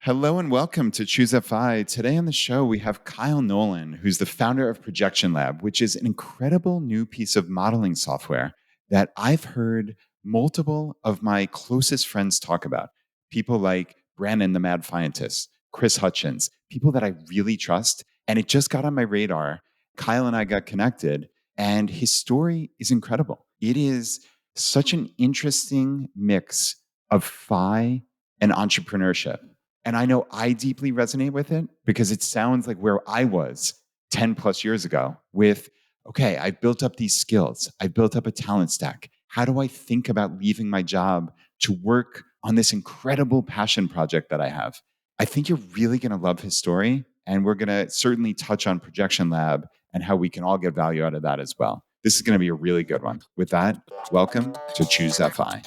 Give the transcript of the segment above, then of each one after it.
Hello and welcome to ChooseFI. Today on the show, we have Kyle Nolan, who's the founder of ProjectionLab, which is an incredible new piece of modeling software that I've heard multiple of my closest friends talk about. People like Brandon, the mad scientist, Chris Hutchins, people that I really trust. And it just got on my radar. Kyle and I got connected, and his story is incredible. It is such an interesting mix of FI and entrepreneurship. And I know I deeply resonate with it because it sounds like where I was 10 plus years ago with, okay, I've built up these skills. I've built up a talent stack. How do I think about leaving my job to work on this incredible passion project that I have? I think you're really going to love his story. And we're going to certainly touch on Projection Lab and how we can all get value out of that as well. This is going to be a really good one. With that, welcome to ChooseFI.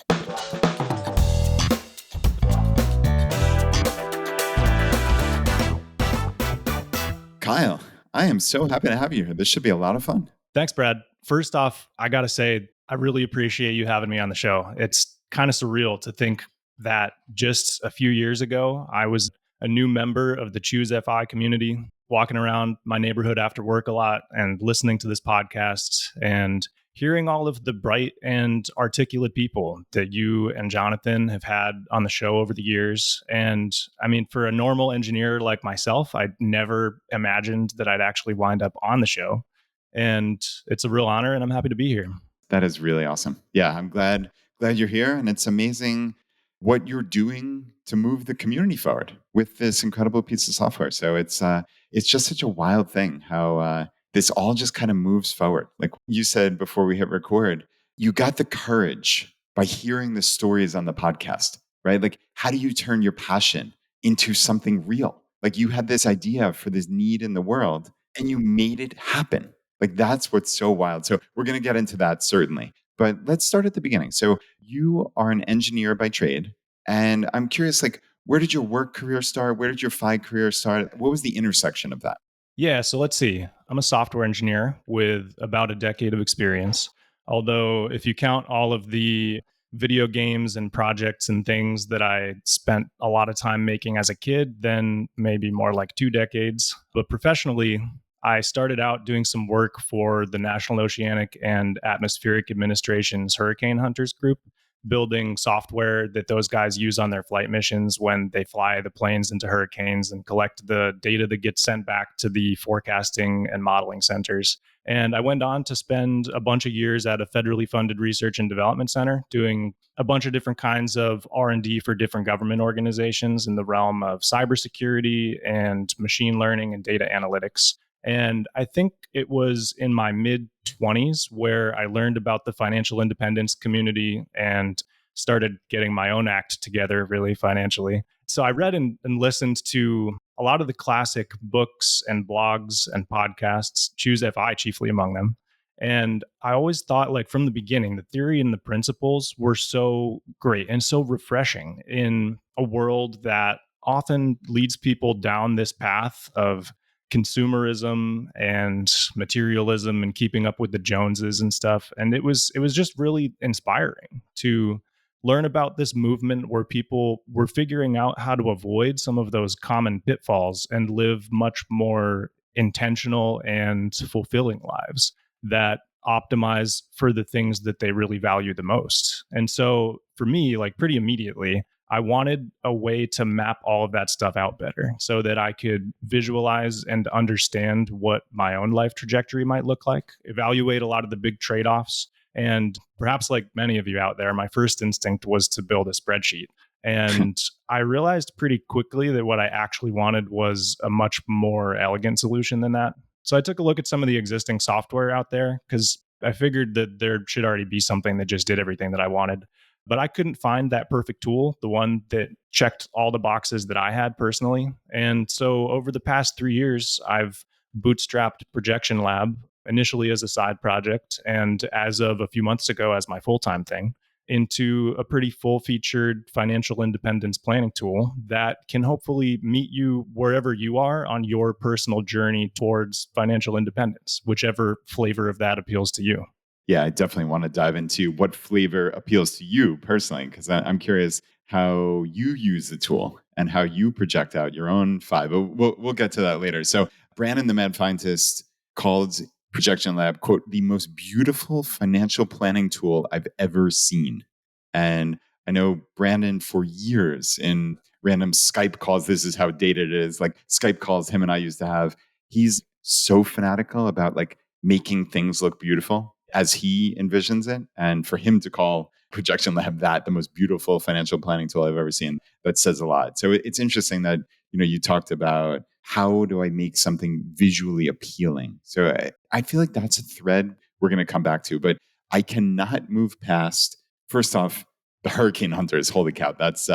Kyle, I am so happy to have you here. This should be a lot of fun. Thanks, Brad. First off, I got to say, I really appreciate you having me on the show. It's kind of surreal to think that just a few years ago, I was a new member of the ChooseFI community, walking around my neighborhood after work a lot and listening to this podcast and hearing all of the bright and articulate people that you and Jonathan have had on the show over the years. And I mean, for a normal engineer like myself, I never imagined that I'd actually wind up on the show. And it's a real honor, and I'm happy to be here. That is really awesome. Yeah, I'm glad you're here. And it's amazing what you're doing to move the community forward with this incredible piece of software. So it's just such a wild thing how this all just kind of moves forward. Like you said before we hit record, you got the courage by hearing the stories on the podcast, right? Like, how do you turn your passion into something real? Like, you had this idea for this need in the world and you made it happen. Like, that's what's so wild. So we're going to get into that certainly. But let's start at the beginning. So you are an engineer by trade. And I'm curious, like, where did your work career start? Where did your FI career start? What was the intersection of that? Yeah, so let's see. I'm a software engineer with about a decade of experience. Although, if you count all of the video games and projects and things that I spent a lot of time making as a kid, then maybe more like 2 decades. But professionally, I started out doing some work for the National Oceanic and Atmospheric Administration's Hurricane Hunters Group, building software that those guys use on their flight missions when they fly the planes into hurricanes and collect the data that gets sent back to the forecasting and modeling centers. And I went on to spend a bunch of years at a federally funded research and development center doing a bunch of different kinds of R&D for different government organizations in the realm of cybersecurity and machine learning and data analytics. And I think it was in my mid 20s where I learned about the financial independence community and started getting my own act together, really financially. So I read and listened to a lot of the classic books and blogs and podcasts, ChooseFI chiefly among them. And I always thought, like, from the beginning, the theory and the principles were so great and so refreshing in a world that often leads people down this path of consumerism and materialism and keeping up with the Joneses and stuff. And it was just really inspiring to learn about this movement where people were figuring out how to avoid some of those common pitfalls and live much more intentional and fulfilling lives that optimize for the things that they really value the most. And so for me, like, pretty immediately, I wanted a way to map all of that stuff out better so that I could visualize and understand what my own life trajectory might look like, evaluate a lot of the big trade-offs. And perhaps like many of you out there, my first instinct was to build a spreadsheet. And I realized pretty quickly that what I actually wanted was a much more elegant solution than that. So I took a look at some of the existing software out there because I figured that there should already be something that just did everything that I wanted. But I couldn't find that perfect tool, the one that checked all the boxes that I had personally. And so over the past 3 years, I've bootstrapped ProjectionLab initially as a side project, and as of a few months ago as my full-time thing, into a pretty full-featured financial independence planning tool that can hopefully meet you wherever you are on your personal journey towards financial independence, whichever flavor of that appeals to you. Yeah, I definitely want to dive into what flavor appeals to you personally, because I'm curious how you use the tool and how you project out your own five. But we'll get to that later. So Brandon, the mad scientist, called Projection Lab, quote, the most beautiful financial planning tool I've ever seen. And I know Brandon for years in random Skype calls, this is how dated it is, like Skype calls him and I used to have. He's so fanatical about like making things look beautiful as he envisions it. And for him to call Projection Lab that the most beautiful financial planning tool I've ever seen, that says a lot. So it's interesting that, you know, you talked about how do I make something visually appealing? So I feel like that's a thread we're going to come back to, but I cannot move past, first off, the Hurricane Hunters. Holy cow, that's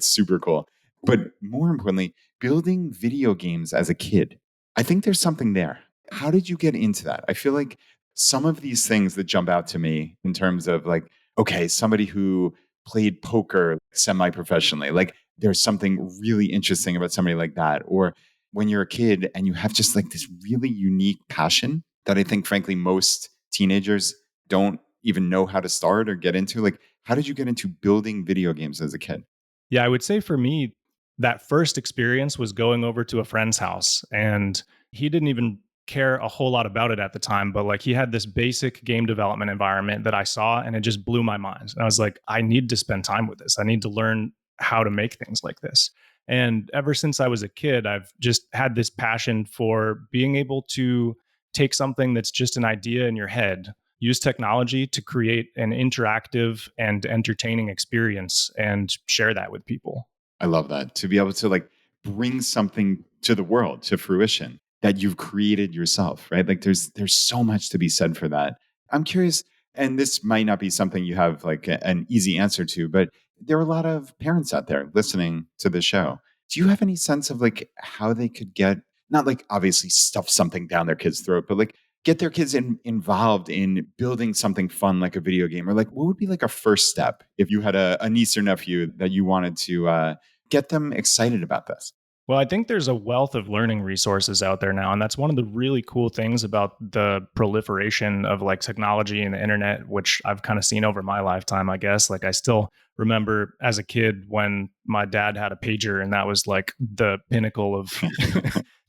super cool. But more importantly, building video games as a kid. I think there's something there. How did you get into that? I feel like some of these things that jump out to me in terms of like, okay, somebody who played poker semi professionally, like there's something really interesting about somebody like that. Or when you're a kid and you have just like this really unique passion that I think, frankly, most teenagers don't even know how to start or get into. Like, how did you get into building video games as a kid? Yeah, I would say for me, that first experience was going over to a friend's house, and he didn't even care a whole lot about it at the time, but like he had this basic game development environment that I saw and it just blew my mind. And I was like, I need to spend time with this. I need to learn how to make things like this. And ever since I was a kid, I've just had this passion for being able to take something that's just an idea in your head, use technology to create an interactive and entertaining experience and share that with people. I love that. To be able to like bring something to the world, to fruition that you've created yourself, right? Like there's so much to be said for that. I'm curious, and this might not be something you have like an easy answer to, but there are a lot of parents out there listening to the show. Do you have any sense of like how they could get, not like obviously stuff something down their kids' throat, but like get their kids involved in building something fun like a video game? Or like what would be like a first step if you had a niece or nephew that you wanted to get them excited about this? Well, I think there's a wealth of learning resources out there now. And that's one of the really cool things about the proliferation of like technology and the internet, which I've kind of seen over my lifetime, I guess. Like, I still remember as a kid when my dad had a pager, and that was like the pinnacle of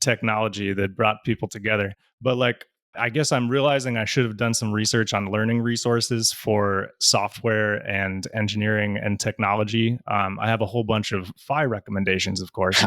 technology that brought people together. But like, I guess I'm realizing I should have done some research on learning resources for software and engineering and technology. I have a whole bunch of FI recommendations, of course.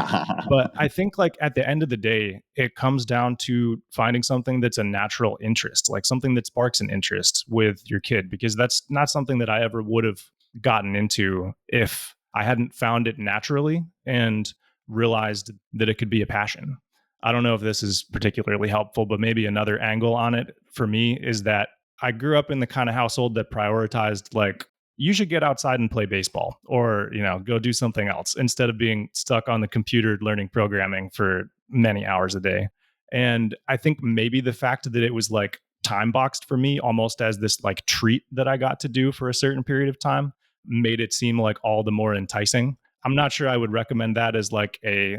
But I think like at the end of the day, it comes down to finding something that's a natural interest, like something that sparks an interest with your kid, because that's not something that I ever would have gotten into if I hadn't found it naturally and realized that it could be a passion. I don't know if this is particularly helpful, but maybe another angle on it for me is that I grew up in the kind of household that prioritized like you should get outside and play baseball or, you know, go do something else instead of being stuck on the computer learning programming for many hours a day. And I think maybe the fact that it was like time boxed for me almost as this like treat that I got to do for a certain period of time made it seem like all the more enticing. I'm not sure I would recommend that as like a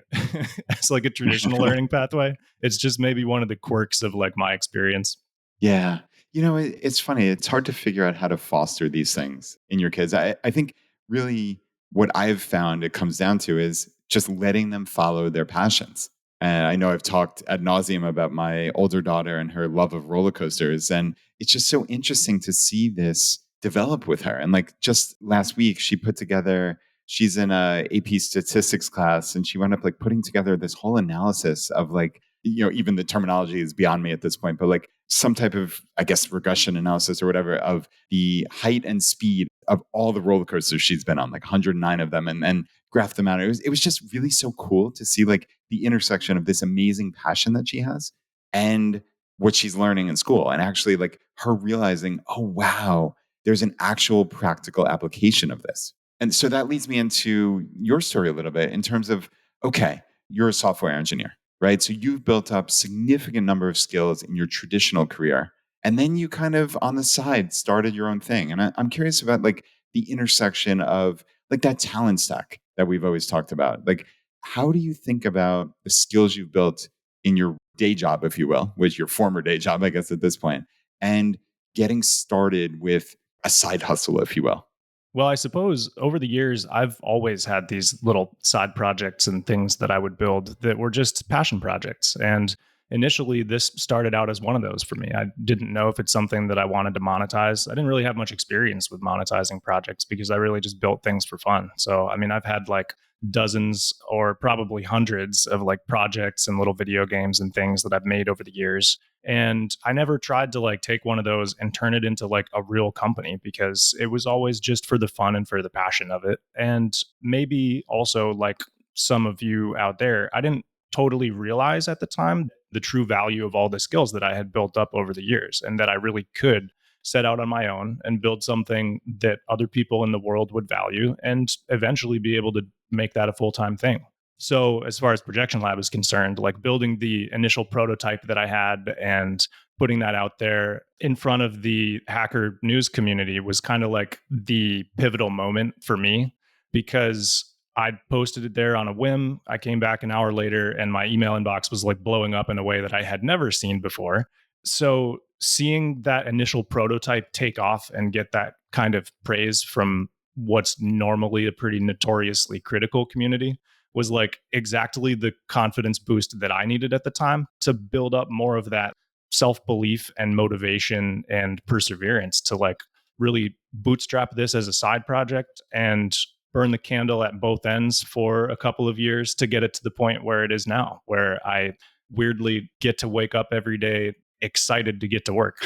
as like a traditional learning pathway. It's just maybe one of the quirks of like my experience. Yeah. You know, it's funny. It's hard to figure out how to foster these things in your kids. I think really what I've found it comes down to is just letting them follow their passions. And I know I've talked ad nauseum about my older daughter and her love of roller coasters. And it's just so interesting to see this develop with her. And like just last week, she put together, she's in a AP statistics class, and she wound up like putting together this whole analysis of like, you know, even the terminology is beyond me at this point, but like some type of, I guess, regression analysis or whatever of the height and speed of all the roller coasters she's been on, like 109 of them, and graph them out. It was just really so cool to see like the intersection of this amazing passion that she has and what she's learning in school. And actually like her realizing, oh, wow, there's an actual practical application of this. And so that leads me into your story a little bit in terms of, okay, you're a software engineer, right? So you've built up significant number of skills in your traditional career. And then you kind of on the side started your own thing. And I'm curious about like the intersection of like that talent stack that we've always talked about. Like, how do you think about the skills you've built in your day job, if you will, which your former day job, I guess, at this point, and getting started with a side hustle, if you will? Well, I suppose over the years, I've always had these little side projects and things that I would build that were just passion projects. And initially, this started out as one of those for me. I didn't know if it's something that I wanted to monetize. I didn't really have much experience with monetizing projects because I really just built things for fun. So, I mean, I've had like dozens or probably hundreds of like projects and little video games and things that I've made over the years. And I never tried to like take one of those and turn it into like a real company because it was always just for the fun and for the passion of it. And maybe also like some of you out there, I didn't totally realize at the time the true value of all the skills that I had built up over the years and that I really could set out on my own and build something that other people in the world would value and eventually be able to make that a full-time thing. So, as far as Projection Lab is concerned, like building the initial prototype that I had and putting that out there in front of the hacker news community was kind of like the pivotal moment for me because I posted it there on a whim. I came back an hour later and my email inbox was like blowing up in a way that I had never seen before. So, seeing that initial prototype take off and get that kind of praise from what's normally a pretty notoriously critical community was like exactly the confidence boost that I needed at the time to build up more of that self belief and motivation and perseverance to like really bootstrap this as a side project and burn the candle at both ends for a couple of years to get it to the point where it is now, where I weirdly get to wake up every day excited to get to work.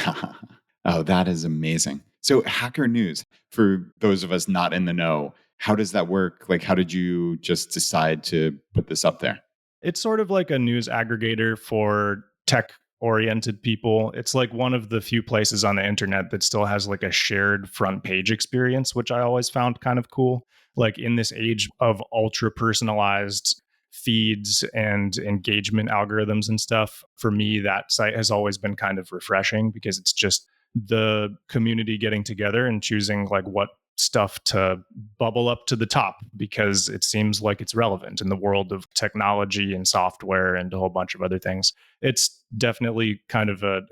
Oh, that is amazing. So, Hacker News, for those of us not in the know, how does that work? Like, how did you just decide to put this up there? It's sort of like a news aggregator for tech oriented people. It's like one of the few places on the internet that still has like a shared front page experience, which I always found kind of cool. Like in this age of ultra personalized feeds and engagement algorithms and stuff, for me, that site has always been kind of refreshing because it's just the community getting together and choosing like what stuff to bubble up to the top because it seems like it's relevant in the world of technology and software and a whole bunch of other things. It's definitely kind of a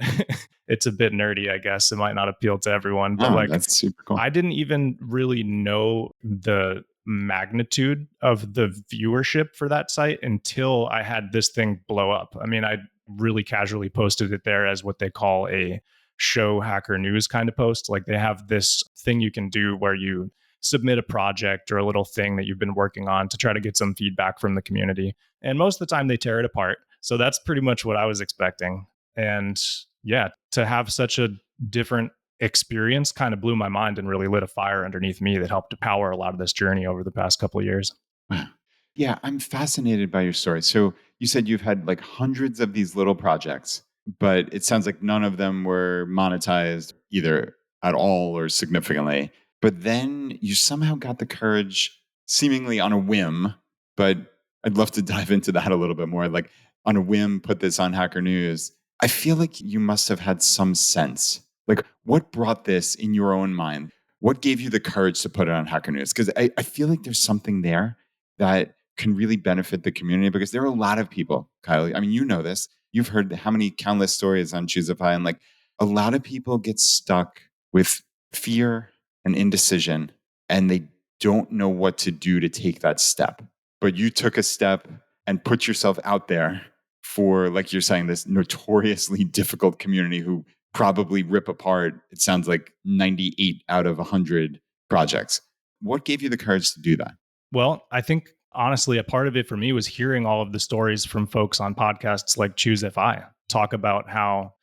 it's a bit nerdy, I guess. It might not appeal to everyone, but Oh, like that's super cool. I didn't even really know the magnitude of the viewership for that site until I had this thing blow up. I mean, I really casually posted it there as what they call a show hacker news kind of post. Like they have this thing you can do where you submit a project or a little thing that you've been working on to try to get some feedback from the community. And most of the time they tear it apart. So that's pretty much what I was expecting. And yeah, to have such a different experience kind of blew my mind and really lit a fire underneath me that helped to power a lot of this journey over the past couple of years. Wow. Yeah, I'm fascinated by your story. So, you said you've had like hundreds of these little projects, but it sounds like none of them were monetized either at all or significantly. But then you somehow got the courage, seemingly on a whim, but I'd love to dive into that a little bit more. Like on a whim, put this on Hacker News. I feel like you must have had some sense. Like, what brought this in your own mind? What gave you the courage to put it on Hacker News? Because I feel like there's something there that can really benefit the community because there are a lot of people, Kylie. I mean, you know this. You've heard how many countless stories on ChooseFI, and like a lot of people get stuck with fear and indecision, and they don't know what to do to take that step. But you took a step and put yourself out there for, like you're saying, this notoriously difficult community who probably rip apart, it sounds like 98 out of 100 projects. What gave you the courage to do that? Well, I think honestly, a part of it for me was hearing all of the stories from folks on podcasts like ChooseFI talk about how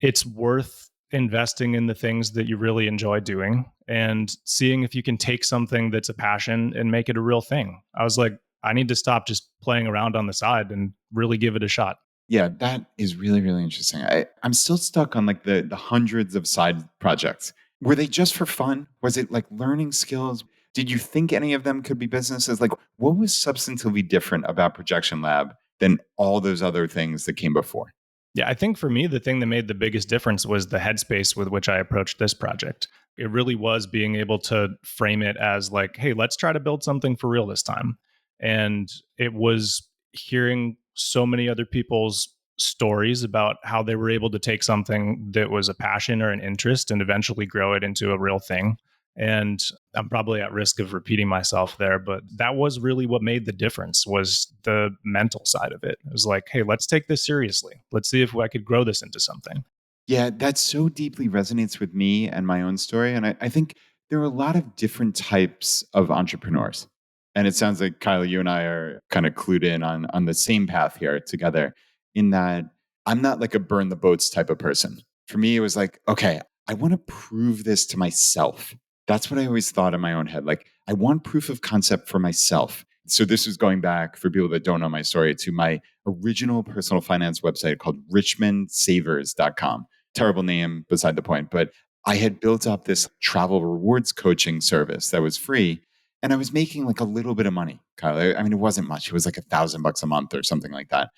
it's worth investing in the things that you really enjoy doing and seeing if you can take something that's a passion and make it a real thing. I was like, I need to stop just playing around on the side and really give it a shot. Yeah, that is really, really interesting. I'm still stuck on like the hundreds of side projects. Were they just for fun? Was it like learning skills? Did you think any of them could be businesses? Like, what was substantively different about Projection Lab than all those other things that came before? Yeah, I think for me, the thing that made the biggest difference was the headspace with which I approached this project. It really was being able to frame it as like, hey, let's try to build something for real this time. And it was hearing so many other people's stories about how they were able to take something that was a passion or an interest and eventually grow it into a real thing. And I'm probably at risk of repeating myself there, but that was really what made the difference, was the mental side of it. It was like, hey, let's take this seriously. Let's see if I could grow this into something. Yeah, that so deeply resonates with me and my own story. And I think there are a lot of different types of entrepreneurs. And it sounds like, Kyle, you and I are kind of clued in on the same path here together, in that I'm not like a burn the boats type of person. For me, it was like, okay, I want to prove this to myself. That's what I always thought in my own head. Like, I want proof of concept for myself. So this was going back, for people that don't know my story, to my original personal finance website called richmondsavers.com. Terrible name, beside the point. But I had built up this travel rewards coaching service that was free. And I was making like a little bit of money, Kyle. I mean, it wasn't much. It was like $1,000 a month or something like that.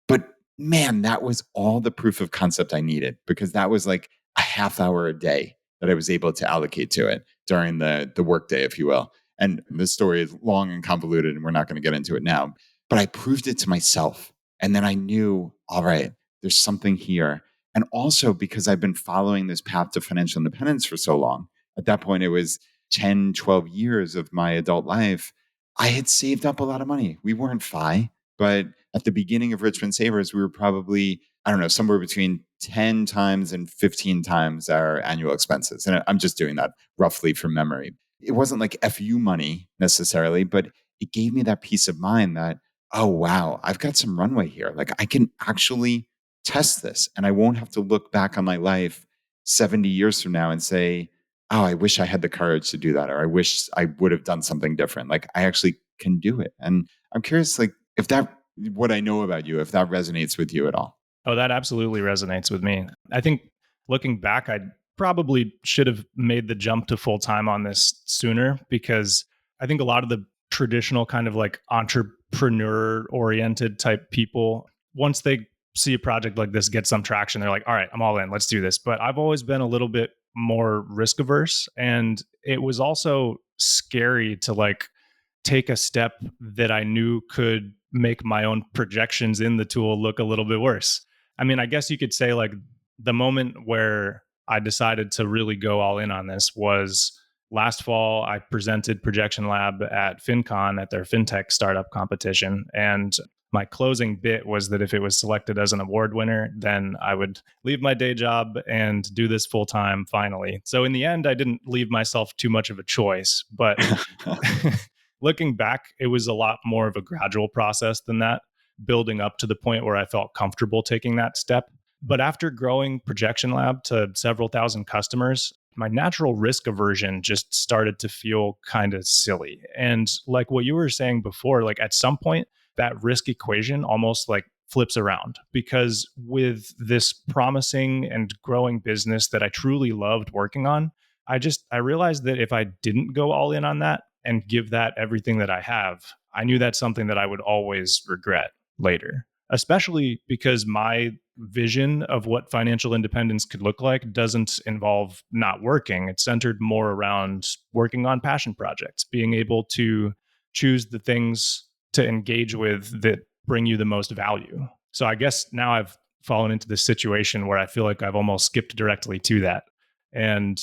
But man, that was all the proof of concept I needed, because that was like a half hour a day that I was able to allocate to it during the workday, if you will. And this story is long and convoluted, and we're not going to get into it now. But I proved it to myself. And then I knew, all right, there's something here. And also because I've been following this path to financial independence for so long, at that point, it was 10, 12 years of my adult life. I had saved up a lot of money. We weren't FI, but at the beginning of Richmond Savers, we were probably, I don't know, somewhere between 10 times and 15 times our annual expenses. And I'm just doing that roughly from memory. It wasn't like FU money necessarily, but it gave me that peace of mind that, oh, wow, I've got some runway here. Like, I can actually test this, and I won't have to look back on my life 70 years from now and say, oh, I wish I had the courage to do that, or I wish I would have done something different. Like, I actually can do it. And I'm curious, like, if that, what I know about you, if that resonates with you at all. Oh, that absolutely resonates with me. I think looking back, I probably should have made the jump to full time on this sooner, because I think a lot of the traditional kind of like entrepreneur oriented type people, once they see a project like this get some traction, they're like, all right, I'm all in, let's do this. But I've always been a little bit more risk averse. And it was also scary to like take a step that I knew could make my own projections in the tool look a little bit worse. I mean, I guess you could say like the moment where I decided to really go all in on this was last fall. I presented ProjectionLab at FinCon at their fintech startup competition. And my closing bit was that if it was selected as an award winner, then I would leave my day job and do this full time finally. So in the end, I didn't leave myself too much of a choice. But looking back, it was a lot more of a gradual process than that, building up to the point where I felt comfortable taking that step. But after growing Projection Lab to several thousand customers, my natural risk aversion just started to feel kind of silly. And like what you were saying before, like at some point, that risk equation almost like flips around, because with this promising and growing business that I truly loved working on, I realized that if I didn't go all in on that and give that everything that I have, I knew that's something that I would always regret later, especially because my vision of what financial independence could look like doesn't involve not working. It's centered more around working on passion projects, being able to choose the things to engage with that bring you the most value. So I guess now I've fallen into this situation where I feel like I've almost skipped directly to that. And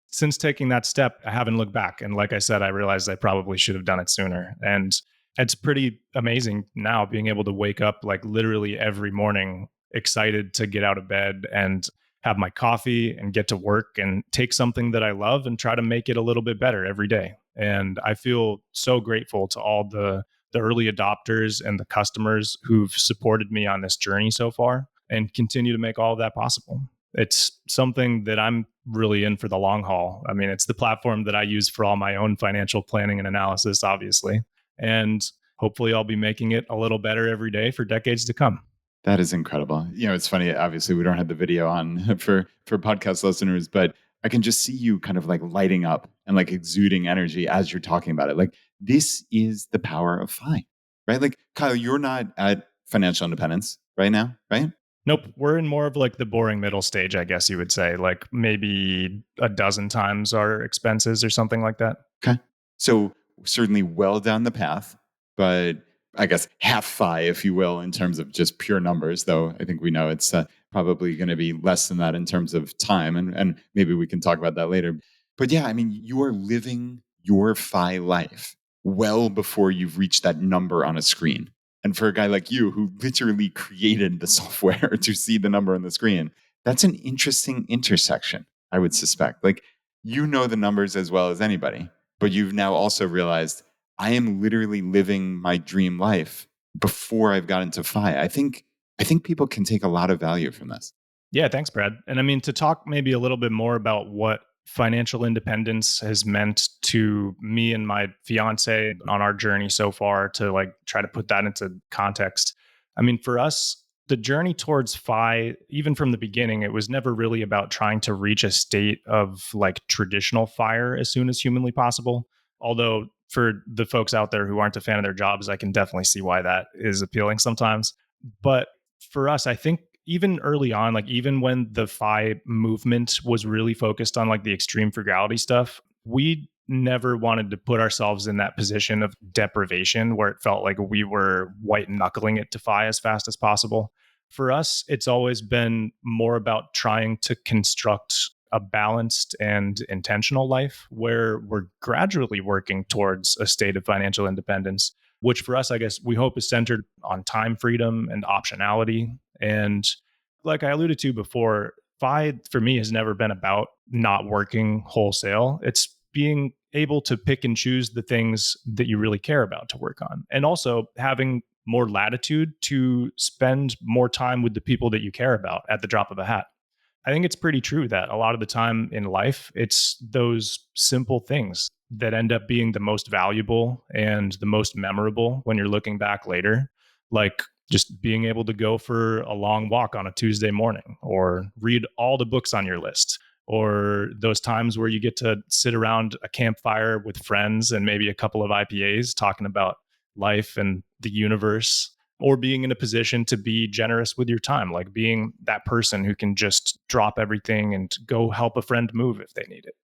since taking that step, I haven't looked back. And like I said, I realized I probably should have done it sooner. And it's pretty amazing now being able to wake up like literally every morning excited to get out of bed and have my coffee and get to work and take something that I love and try to make it a little bit better every day. And I feel so grateful to all the early adopters and the customers who've supported me on this journey so far and continue to make all of that possible. It's something that I'm really in for the long haul. I mean, it's the platform that I use for all my own financial planning and analysis, obviously. And hopefully I'll be making it a little better every day for decades to come. That is incredible. You know, it's funny. Obviously, we don't have the video on for podcast listeners, but I can just see you kind of like lighting up and like exuding energy as you're talking about it. Like, this is the power of FI, right? Like, Kyle, you're not at financial independence right now, right? Nope, we're in more of like the boring middle stage, I guess you would say, like maybe a dozen times our expenses or something like that. Okay. So certainly well down the path, but I guess half FI, if you will, in terms of just pure numbers, though I think we know it's probably going to be less than that in terms of time. And maybe we can talk about that later. But yeah, I mean, you are living your FI life well before you've reached that number on a screen. And for a guy like you who literally created the software to see the number on the screen, that's an interesting intersection, I would suspect. Like, you know the numbers as well as anybody, but you've now also realized I am literally living my dream life before I've got into FI. I think people can take a lot of value from this. Yeah, thanks, Brad. And I mean, to talk maybe a little bit more about what financial independence has meant to me and my fiance on our journey so far, to like try to put that into context. I mean, for us, the journey towards FI, even from the beginning, it was never really about trying to reach a state of like traditional fire as soon as humanly possible. Although, for the folks out there who aren't a fan of their jobs, I can definitely see why that is appealing sometimes. But for us, I think even early on, like even when the FI movement was really focused on like the extreme frugality stuff, we never wanted to put ourselves in that position of deprivation where it felt like we were white knuckling it to FI as fast as possible. For us, it's always been more about trying to construct a balanced and intentional life where we're gradually working towards a state of financial independence, which for us, I guess, we hope is centered on time freedom and optionality. And like I alluded to before, FI for me has never been about not working wholesale. It's being able to pick and choose the things that you really care about to work on, and also having more latitude to spend more time with the people that you care about at the drop of a hat. I think it's pretty true that a lot of the time in life, it's those simple things that end up being the most valuable and the most memorable when you're looking back later. Like just being able to go for a long walk on a Tuesday morning, or read all the books on your list, or those times where you get to sit around a campfire with friends and maybe a couple of IPAs talking about life and the universe, or being in a position to be generous with your time, like being that person who can just drop everything and go help a friend move if they need it.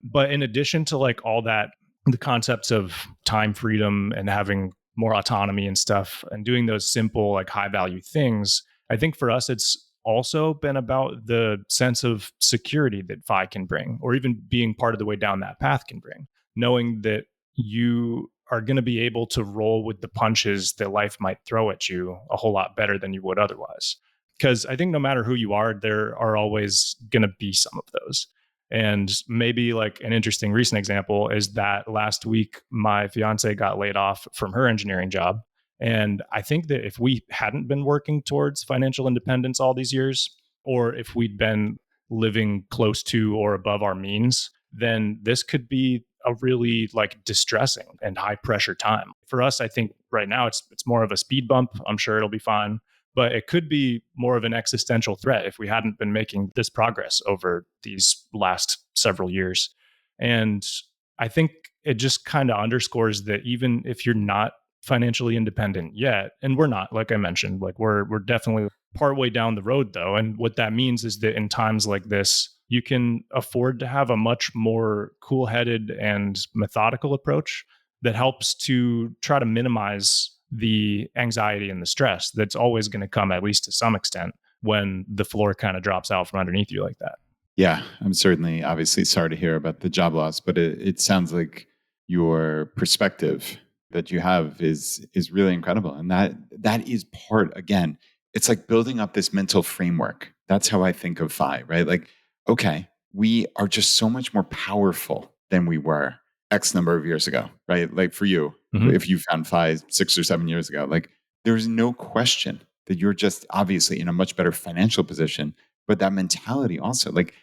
But in addition to like all that, the concepts of time freedom and having more autonomy and stuff and doing those simple, like high value things, I think for us, it's also been about the sense of security that FI can bring, or even being part of the way down that path can bring, knowing that you are going to be able to roll with the punches that life might throw at you a whole lot better than you would otherwise. Because I think no matter who you are, there are always going to be some of those. And maybe like an interesting recent example is that last week, my fiance got laid off from her engineering job. And I think that if we hadn't been working towards financial independence all these years, or if we'd been living close to or above our means, then this could be a really like distressing and high pressure time. For us, I think right now it's more of a speed bump. I'm sure it'll be fine, but it could be more of an existential threat if we hadn't been making this progress over these last several years. And I think it just kind of underscores that even if you're not financially independent yet, and we're not, like I mentioned, like we're definitely partway down the road though. And what that means is that in times like this, you can afford to have a much more cool-headed and methodical approach that helps to try to minimize the anxiety and the stress that's always going to come, at least to some extent, when the floor kind of drops out from underneath you like that. Yeah, I'm certainly obviously sorry to hear about the job loss, but it sounds like your perspective that you have is really incredible, and that is part again. It's like building up this mental framework. That's how I think of FI, right? Like, okay, we are just so much more powerful than we were X number of years ago, right? Like for you, Mm-hmm. if you found FI 6 or 7 years ago, like there's no question that you're just obviously in a much better financial position, but that mentality also, like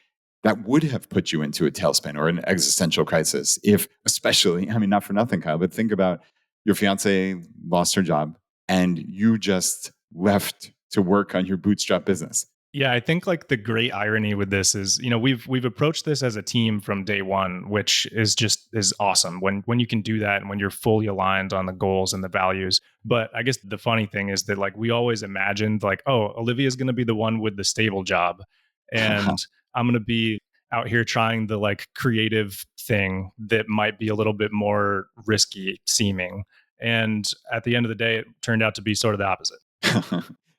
that would have put you into a tailspin or an existential crisis if, especially, I mean, not for nothing, Kyle, but think about your fiance lost her job and you just left to work on your bootstrap business. Yeah, I think like the great irony with this is, we've approached this as a team from day one, which is awesome when you can do that and when you're fully aligned on the goals and the values. But I guess the funny thing is that like we always imagined like, oh, Olivia's going to be the one with the stable job, and I'm going to be out here trying the like creative thing that might be a little bit more risky seeming. And at the end of the day, it turned out to be sort of the opposite.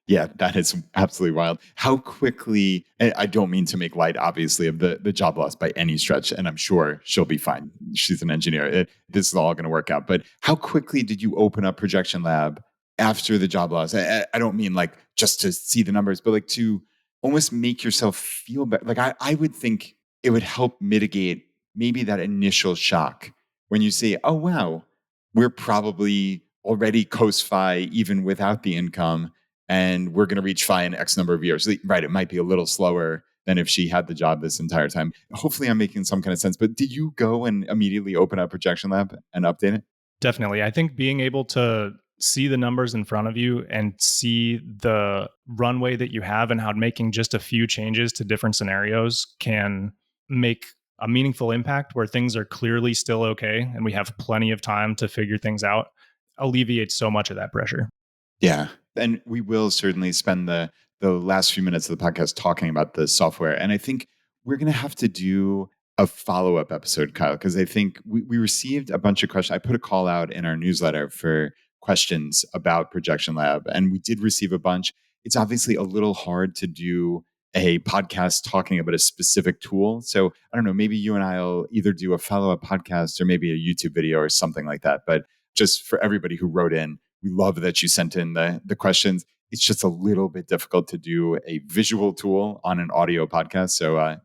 Yeah, that is absolutely wild. How quickly, and I don't mean to make light, obviously, of the job loss by any stretch, and I'm sure she'll be fine. She's an engineer. This is all going to work out. But how quickly did you open up Projection Lab after the job loss? I don't mean like just to see the numbers, but like to almost make yourself feel better. Like I would think it would help mitigate maybe that initial shock when you say, oh, wow, we're probably already ChooseFI even without the income, and we're going to reach FI in X number of years. Right. It might be a little slower than if she had the job this entire time. Hopefully, I'm making some kind of sense. But did you go and immediately open up Projection Lab and update it? Definitely. I think being able to see the numbers in front of you and see the runway that you have and how making just a few changes to different scenarios can make a meaningful impact where things are clearly still okay and we have plenty of time to figure things out alleviates so much of that pressure. Yeah. And we will certainly spend the last few minutes of the podcast talking about the software. And I think we're going to have to do a follow-up episode, Kyle, because I think we received a bunch of questions. I put a call out in our newsletter for questions about Projection Lab, and we did receive a bunch. It's obviously a little hard to do a podcast talking about a specific tool. So I don't know, maybe you and I'll either do a follow-up podcast or maybe a YouTube video or something like that. But just for everybody who wrote in, we love that you sent in the questions. It's just a little bit difficult to do a visual tool on an audio podcast.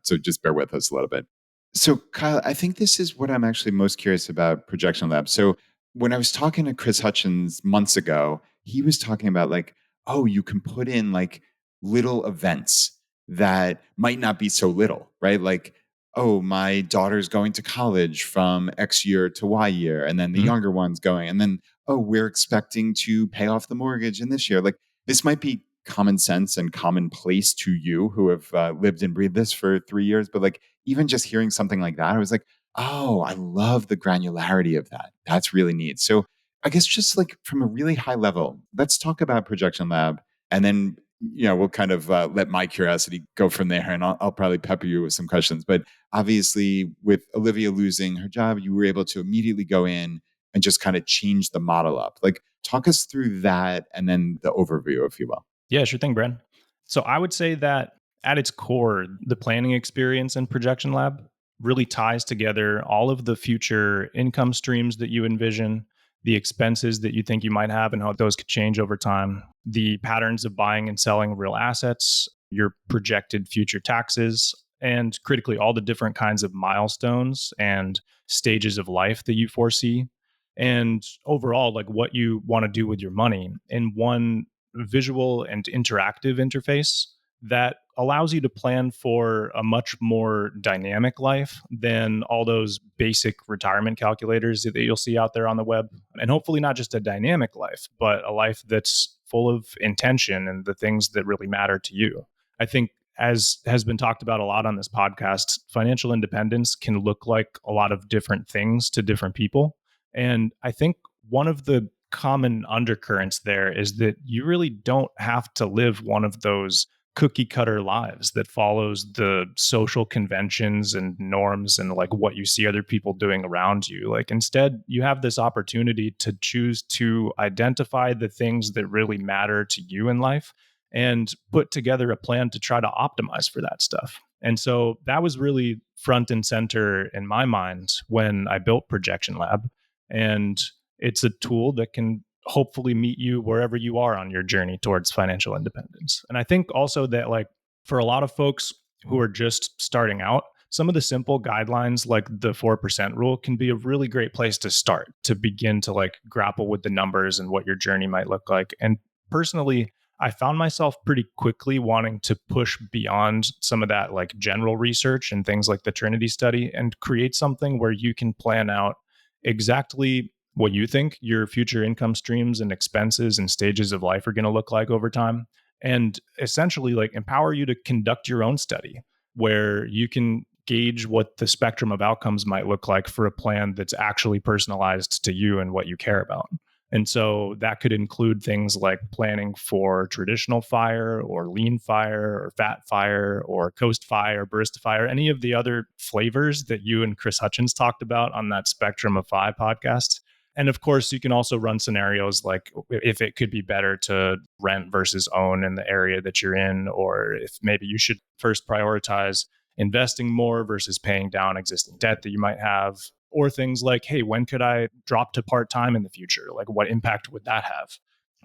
So just bear with us a little bit. So Kyle, I think this is what I'm actually most curious about Projection Lab. So when I was talking to Chris Hutchins months ago, he was talking about like, oh, you can put in like little events that might not be so little, right? Like, oh, my daughter's going to college from X year to Y year, and then the Mhm. younger one's going, and then oh, we're expecting to pay off the mortgage in this year. Like this might be common sense and commonplace to you who have lived and breathed this for 3 years, but like even just hearing something like that, I was like, oh, I love the granularity of that. That's really neat. So I guess just like from a really high level, let's talk about Projection Lab, and then we'll kind of let my curiosity go from there, and I'll probably pepper you with some questions. But obviously, with Olivia losing her job, you were able to immediately go in and just kind of change the model up. Like, talk us through that and then the overview, if you will. Yeah, sure thing, Brad. So I would say that at its core, the planning experience in Projection Lab really ties together all of the future income streams that you envision, the expenses that you think you might have and how those could change over time, the patterns of buying and selling real assets, your projected future taxes, and critically, all the different kinds of milestones and stages of life that you foresee. And overall, like what you want to do with your money in one visual and interactive interface that allows you to plan for a much more dynamic life than all those basic retirement calculators that you'll see out there on the web. And hopefully, not just a dynamic life, but a life that's full of intention and the things that really matter to you. I think, as has been talked about a lot on this podcast, financial independence can look like a lot of different things to different people. And I think one of the common undercurrents there is that you really don't have to live one of those cookie cutter lives that follows the social conventions and norms and like what you see other people doing around you. Like instead, you have this opportunity to choose to identify the things that really matter to you in life and put together a plan to try to optimize for that stuff. And so that was really front and center in my mind when I built Projection Lab. And it's a tool that can hopefully meet you wherever you are on your journey towards financial independence. And I think also that, like, for a lot of folks who are just starting out, some of the simple guidelines like the 4% rule can be a really great place to start to begin to like grapple with the numbers and what your journey might look like. And personally, I found myself pretty quickly wanting to push beyond some of that like general research and things like the Trinity study and create something where you can plan out exactly what you think your future income streams and expenses and stages of life are going to look like over time, and essentially like empower you to conduct your own study where you can gauge what the spectrum of outcomes might look like for a plan that's actually personalized to you and what you care about. And so that could include things like planning for traditional fire or lean fire or fat fire or coast fire, barista fire, any of the other flavors that you and Chris Hutchins talked about on that Spectrum of Five podcast. And of course, you can also run scenarios like if it could be better to rent versus own in the area that you're in, or if maybe you should first prioritize investing more versus paying down existing debt that you might have, or things like, hey, when could I drop to part time in the future? Like, what impact would that have?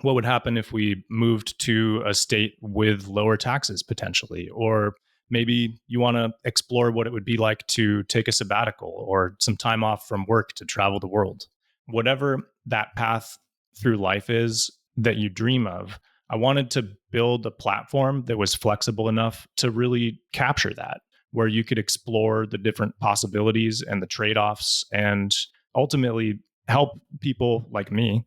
What would happen if we moved to a state with lower taxes potentially? Or maybe you want to explore what it would be like to take a sabbatical or some time off from work to travel the world. Whatever that path through life is that you dream of, I wanted to build a platform that was flexible enough to really capture that, where you could explore the different possibilities and the trade offs and ultimately help people like me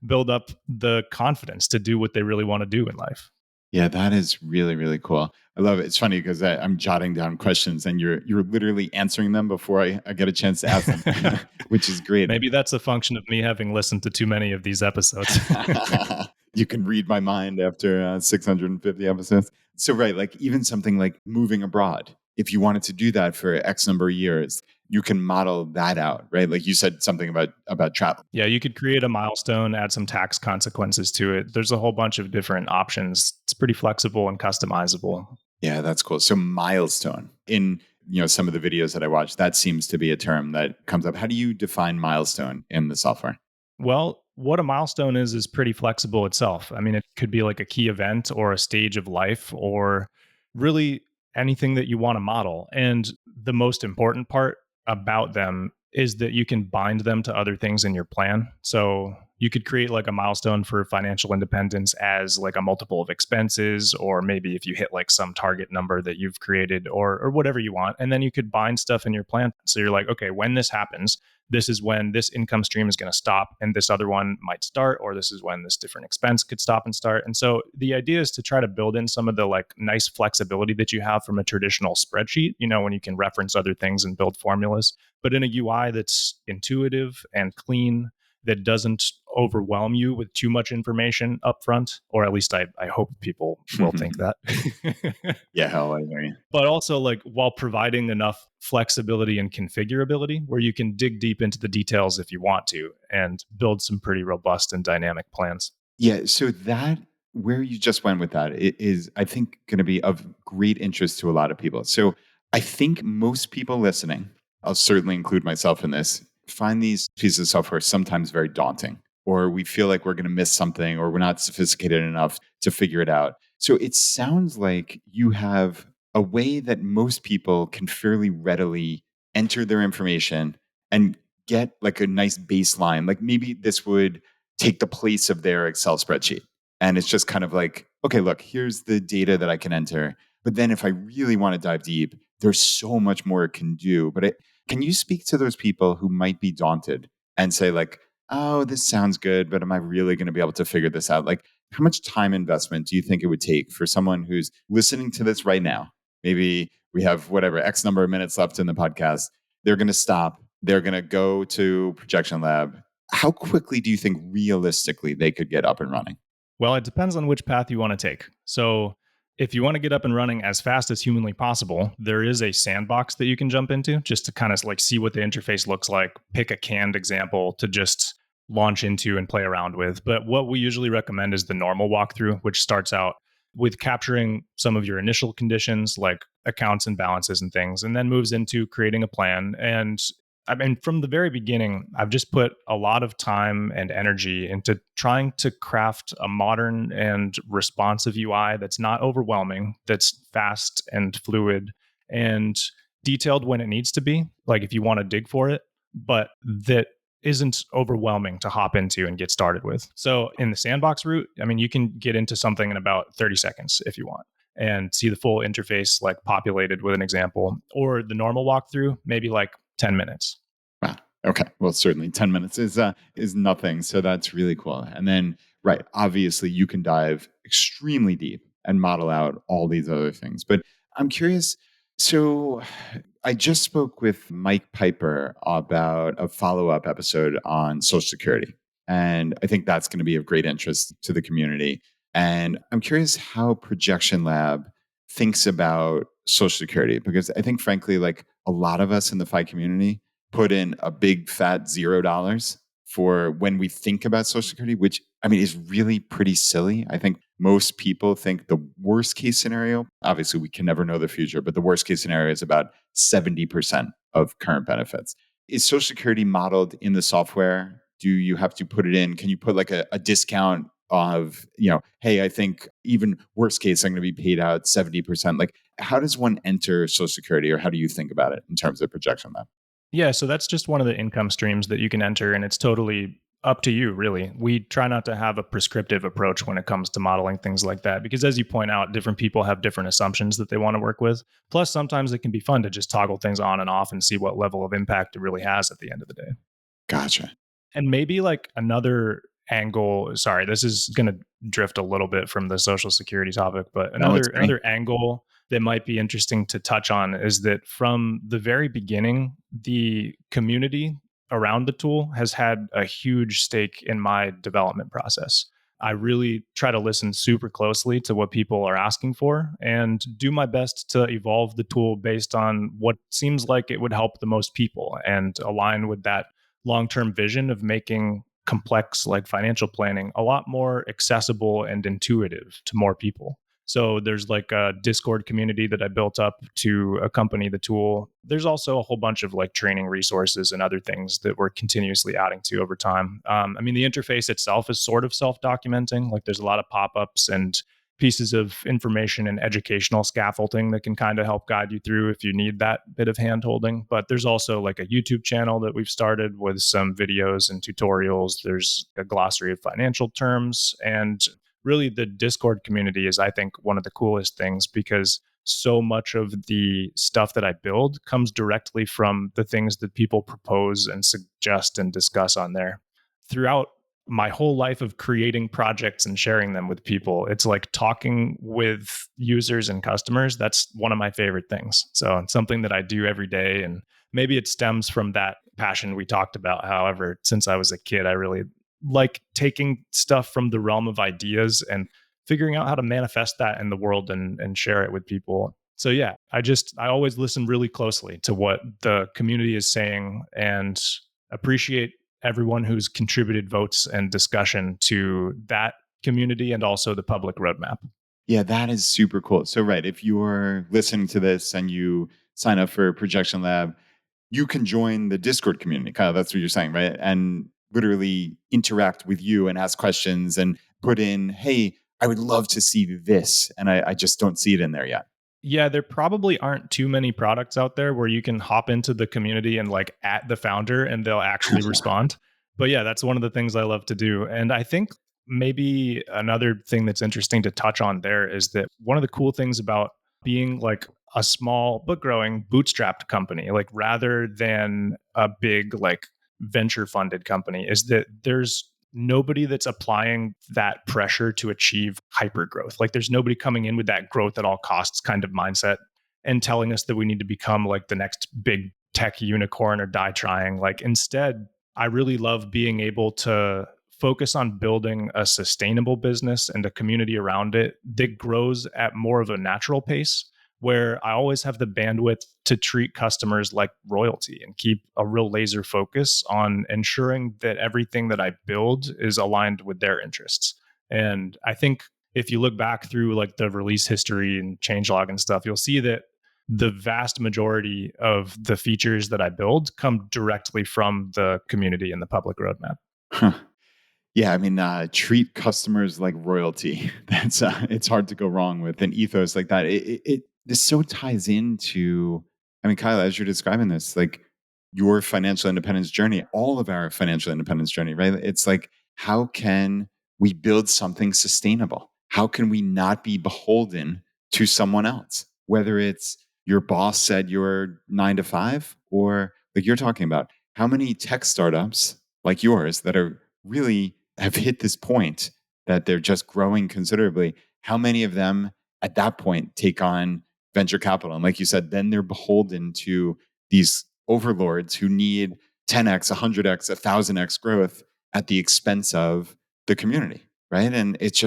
build up the confidence to do what they really want to do in life. Yeah, that is really, really cool. I love it. It's funny because I'm jotting down questions and you're literally answering them before I get a chance to ask them, which is great. Maybe that's a function of me having listened to too many of these episodes. You can read my mind after 650 episodes. So, right, like even something like moving abroad, if you wanted to do that for X number of years, you can model that out, right? Like you said something about travel. Yeah, you could create a milestone, add some tax consequences to it. There's a whole bunch of different options. It's pretty flexible and customizable. Yeah, that's cool. So milestone in some of the videos that I watch, that seems to be a term that comes up. How do you define milestone in the software? Well, what a milestone is pretty flexible itself. I mean, it could be like a key event or a stage of life or really anything that you want to model. And the most important part about them is that you can bind them to other things in your plan. So you could create like a milestone for financial independence as like a multiple of expenses, or maybe if you hit like some target number that you've created or whatever you want. And then you could bind stuff in your plan. So you're like, okay, when this happens, this is when this income stream is going to stop and this other one might start, or this is when this different expense could stop and start. And so the idea is to try to build in some of the like nice flexibility that you have from a traditional spreadsheet, when you can reference other things and build formulas, but in a UI that's intuitive and clean, that doesn't overwhelm you with too much information up front, or at least I hope people will think that. Yeah, hell, I hear you. But also like while providing enough flexibility and configurability where you can dig deep into the details if you want to and build some pretty robust and dynamic plans. Yeah, so that where you just went with that is, I think, going to be of great interest to a lot of people. So I think most people listening, I'll certainly include myself in this, find these pieces of software sometimes very daunting, or we feel like we're going to miss something, or we're not sophisticated enough to figure it out. So it sounds like you have a way that most people can fairly readily enter their information and get like a nice baseline. Like maybe this would take the place of their Excel spreadsheet. And it's just kind of like, okay, look, here's the data that I can enter. But then if I really want to dive deep, there's so much more it can do. Can you speak to those people who might be daunted and say, like, oh, this sounds good, but am I really going to be able to figure this out? Like, how much time investment do you think it would take for someone who's listening to this right now? Maybe we have whatever X number of minutes left in the podcast. They're going to stop. They're going to go to Projection Lab. How quickly do you think realistically they could get up and running? Well, it depends on which path you want to take. So, if you want to get up and running as fast as humanly possible, there is a sandbox that you can jump into just to kind of like see what the interface looks like, pick a canned example to just launch into and play around with. But what we usually recommend is the normal walkthrough, which starts out with capturing some of your initial conditions like accounts and balances and things, and then moves into creating a plan. And I mean, from the very beginning, I've just put a lot of time and energy into trying to craft a modern and responsive UI that's not overwhelming, that's fast and fluid and detailed when it needs to be, like if you want to dig for it, but that isn't overwhelming to hop into and get started with. So in the sandbox route, I mean, you can get into something in about 30 seconds if you want and see the full interface like populated with an example, or the normal walkthrough, maybe like 10 minutes. Wow. Okay. Well, certainly 10 minutes is nothing. So that's really cool. And then, right, obviously you can dive extremely deep and model out all these other things. But I'm curious. So I just spoke with Mike Piper about a follow-up episode on Social Security. And I think that's going to be of great interest to the community. And I'm curious how Projection Lab thinks about Social Security, because I think, frankly, like a lot of us in the FI community put in a big fat $0 for when we think about Social Security, which I mean is really pretty silly. I think most people think the worst case scenario, obviously we can never know the future, but the worst case scenario is about 70% of current benefits. Is Social Security modeled in the software? Do you have to put it in? Can you put like a discount of, hey, I think even worst case, I'm going to be paid out 70%? Like, how does one enter Social Security, or how do you think about it in terms of ProjectionLab? Yeah, so that's just one of the income streams that you can enter, and it's totally up to you, really. We try not to have a prescriptive approach when it comes to modeling things like that, because as you point out, different people have different assumptions that they want to work with. Plus, sometimes it can be fun to just toggle things on and off and see what level of impact it really has at the end of the day. Gotcha. And maybe like another angle, sorry, this is going to drift a little bit from the social security topic, but No, it's great. another angle that might be interesting to touch on is that from the very beginning, the community around the tool has had a huge stake in my development process. I really try to listen super closely to what people are asking for and do my best to evolve the tool based on what seems like it would help the most people and align with that long-term vision of making complex like financial planning a lot more accessible and intuitive to more people. So there's like a Discord community that I built up to accompany the tool. There's also a whole bunch of like training resources and other things that we're continuously adding to over time. I mean, the interface itself is sort of self-documenting. Like there's a lot of pop-ups and pieces of information and educational scaffolding that can kind of help guide you through if you need that bit of hand holding. But there's also like a YouTube channel that we've started with some videos and tutorials. There's a glossary of financial terms. And really, the Discord community is, I think, one of the coolest things because so much of the stuff that I build comes directly from the things that people propose and suggest and discuss on there. Throughout my whole life of creating projects and sharing them with people, it's like talking with users and customers. That's one of my favorite things. So it's something that I do every day. And maybe it stems from that passion we talked about. However, since I was a kid, I really like taking stuff from the realm of ideas and figuring out how to manifest that in the world and share it with people. So yeah, I always listen really closely to what the community is saying and appreciate everyone who's contributed votes and discussion to that community and also the public roadmap. Yeah, that is super cool. So, right, if you're listening to this and you sign up for Projection Lab, you can join the Discord community. Kind of that's what you're saying, right? And literally interact with you and ask questions and put in, hey, I would love to see this. And I just don't see it in there yet. Yeah, there probably aren't too many products out there where you can hop into the community and like at the founder and they'll actually respond. But yeah, that's one of the things I love to do. And I think maybe another thing that's interesting to touch on there is that one of the cool things about being like a small but growing bootstrapped company, like rather than a big like venture funded company, is that there's nobody that's applying that pressure to achieve hyper growth. Like there's nobody coming in with that growth at all costs kind of mindset and telling us that we need to become like the next big tech unicorn or die trying. Like instead, I really love being able to focus on building a sustainable business and a community around it that grows at more of a natural pace where I always have the bandwidth to treat customers like royalty and keep a real laser focus on ensuring that everything that I build is aligned with their interests. And I think if you look back through like the release history and changelog and stuff, you'll see that the vast majority of the features that I build come directly from the community and the public roadmap. Huh. Yeah, I mean, treat customers like royalty. That's it's hard to go wrong with an ethos like that. This so ties into. I mean, Kyle, as you're describing this, like your financial independence journey, all of our financial independence journey, right? It's like, how can we build something sustainable? How can we not be beholden to someone else? Whether it's your boss said you're 9 to 5, or like you're talking about, how many tech startups like yours that are really have hit this point that they're just growing considerably, how many of them at that point take on venture capital? And like you said, then they're beholden to these overlords who need 10x, 100x, 1000x growth at the expense of the community, right? And it's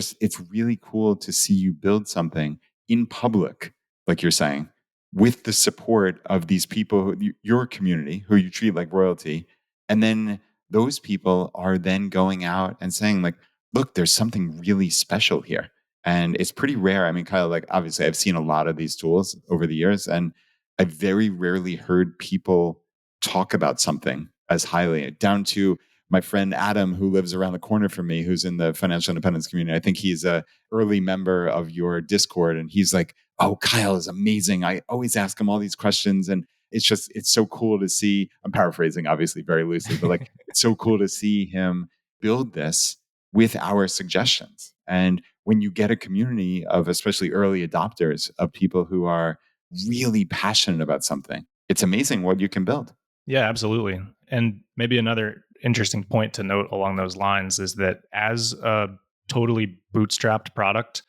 really cool to see you build something in public, like you're saying, with the support of these people, your community, who you treat like royalty, and then those people are then going out and saying, like, look, there's something really special here. And it's pretty rare. I mean, Kyle, like, obviously, I've seen a lot of these tools over the years, and I very rarely heard people talk about something as highly, down to my friend Adam, who lives around the corner from me, who's in the financial independence community. I think he's a early member of your Discord, and he's like, "Oh, Kyle is amazing. I always ask him all these questions, and it's so cool to see." I'm paraphrasing, obviously, very loosely, but like, it's so cool to see him build this with our suggestions. And when you get a community of especially early adopters, of people who are really passionate about something, it's amazing what you can build. Yeah, absolutely. And maybe another interesting point to note along those lines is that as a totally bootstrapped product,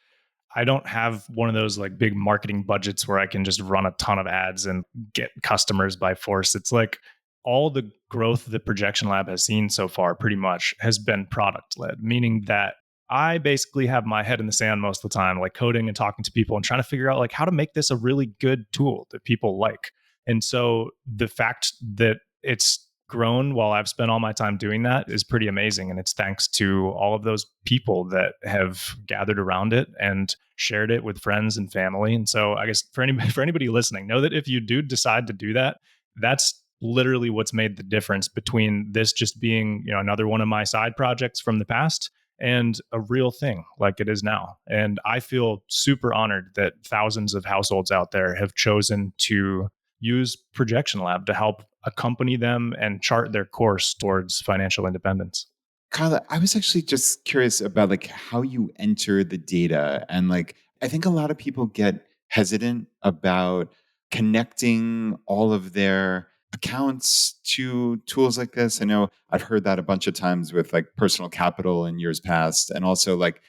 I don't have one of those like big marketing budgets where I can just run a ton of ads and get customers by force. It's like all the growth that Projection Lab has seen so far pretty much has been product led, meaning that I basically have my head in the sand most of the time, like coding and talking to people and trying to figure out like how to make this a really good tool that people like. And so the fact that it's grown while I've spent all my time doing that is pretty amazing. And it's thanks to all of those people that have gathered around it and shared it with friends and family. And so I guess for anybody listening, know that if you do decide to do that, that's literally what's made the difference between this just being, another one of my side projects from the past and a real thing like it is now. And I feel super honored that thousands of households out there have chosen to use Projection Lab to help accompany them and chart their course towards financial independence. Kyle, I was actually just curious about like how you enter the data. And like, I think a lot of people get hesitant about connecting all of their accounts to tools like this. I know I've heard that a bunch of times with like Personal Capital in years past. And also like,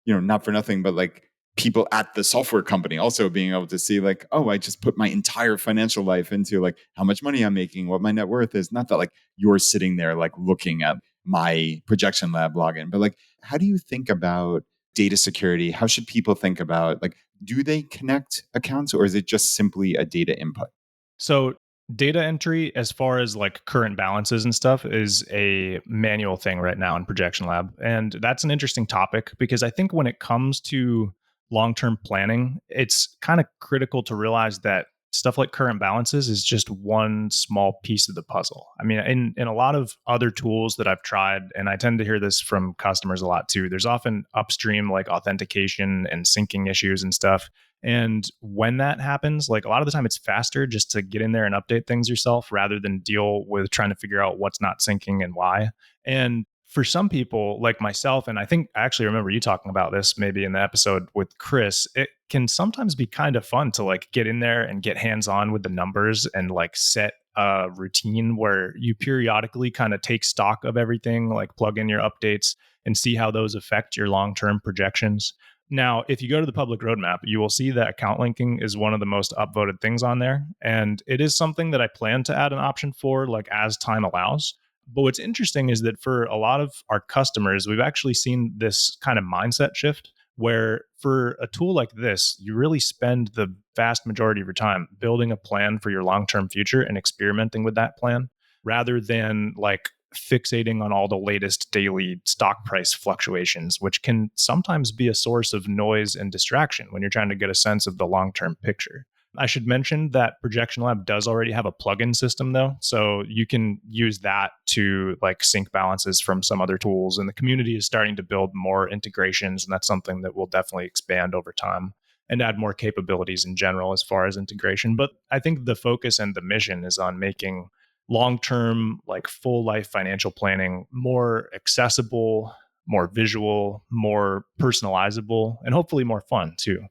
not for nothing, but like people at the software company also being able to see like, oh, I just put my entire financial life into like how much money I'm making, what my net worth is. Not that like you're sitting there like looking at my Projection Lab login, but like, how do you think about data security? How should people think about like, do they connect accounts, or is it just simply a data input? So data entry, as far as like current balances and stuff, is a manual thing right now in Projection Lab. And that's an interesting topic because I think when it comes to long term planning, it's kind of critical to realize that stuff like current balances is just one small piece of the puzzle. I mean, in a lot of other tools that I've tried, and I tend to hear this from customers a lot too, there's often upstream like authentication and syncing issues and stuff. And when that happens, like a lot of the time it's faster just to get in there and update things yourself rather than deal with trying to figure out what's not syncing and why. And for some people like myself, and I think I actually remember you talking about this maybe in the episode with Chris, it can sometimes be kind of fun to like get in there and get hands on with the numbers and like set a routine where you periodically kind of take stock of everything, like plug in your updates and see how those affect your long term projections. Now, if you go to the public roadmap, you will see that account linking is one of the most upvoted things on there. And it is something that I plan to add an option for, like as time allows. But what's interesting is that for a lot of our customers, we've actually seen this kind of mindset shift where for a tool like this, you really spend the vast majority of your time building a plan for your long term future and experimenting with that plan rather than like fixating on all the latest daily stock price fluctuations, which can sometimes be a source of noise and distraction when you're trying to get a sense of the long term picture. I should mention that Projection Lab does already have a plugin system though. So you can use that to like sync balances from some other tools. And the community is starting to build more integrations. And that's something that will definitely expand over time and add more capabilities in general as far as integration. But I think the focus and the mission is on making long term, like full life financial planning more accessible, more visual, more personalizable, and hopefully more fun too.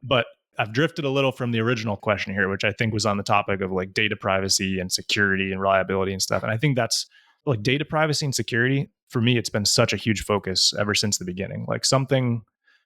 But I've drifted a little from the original question here, which I think was on the topic of like data privacy and security and reliability and stuff. And I think that's like data privacy and security for me, it's been such a huge focus ever since the beginning. Like something,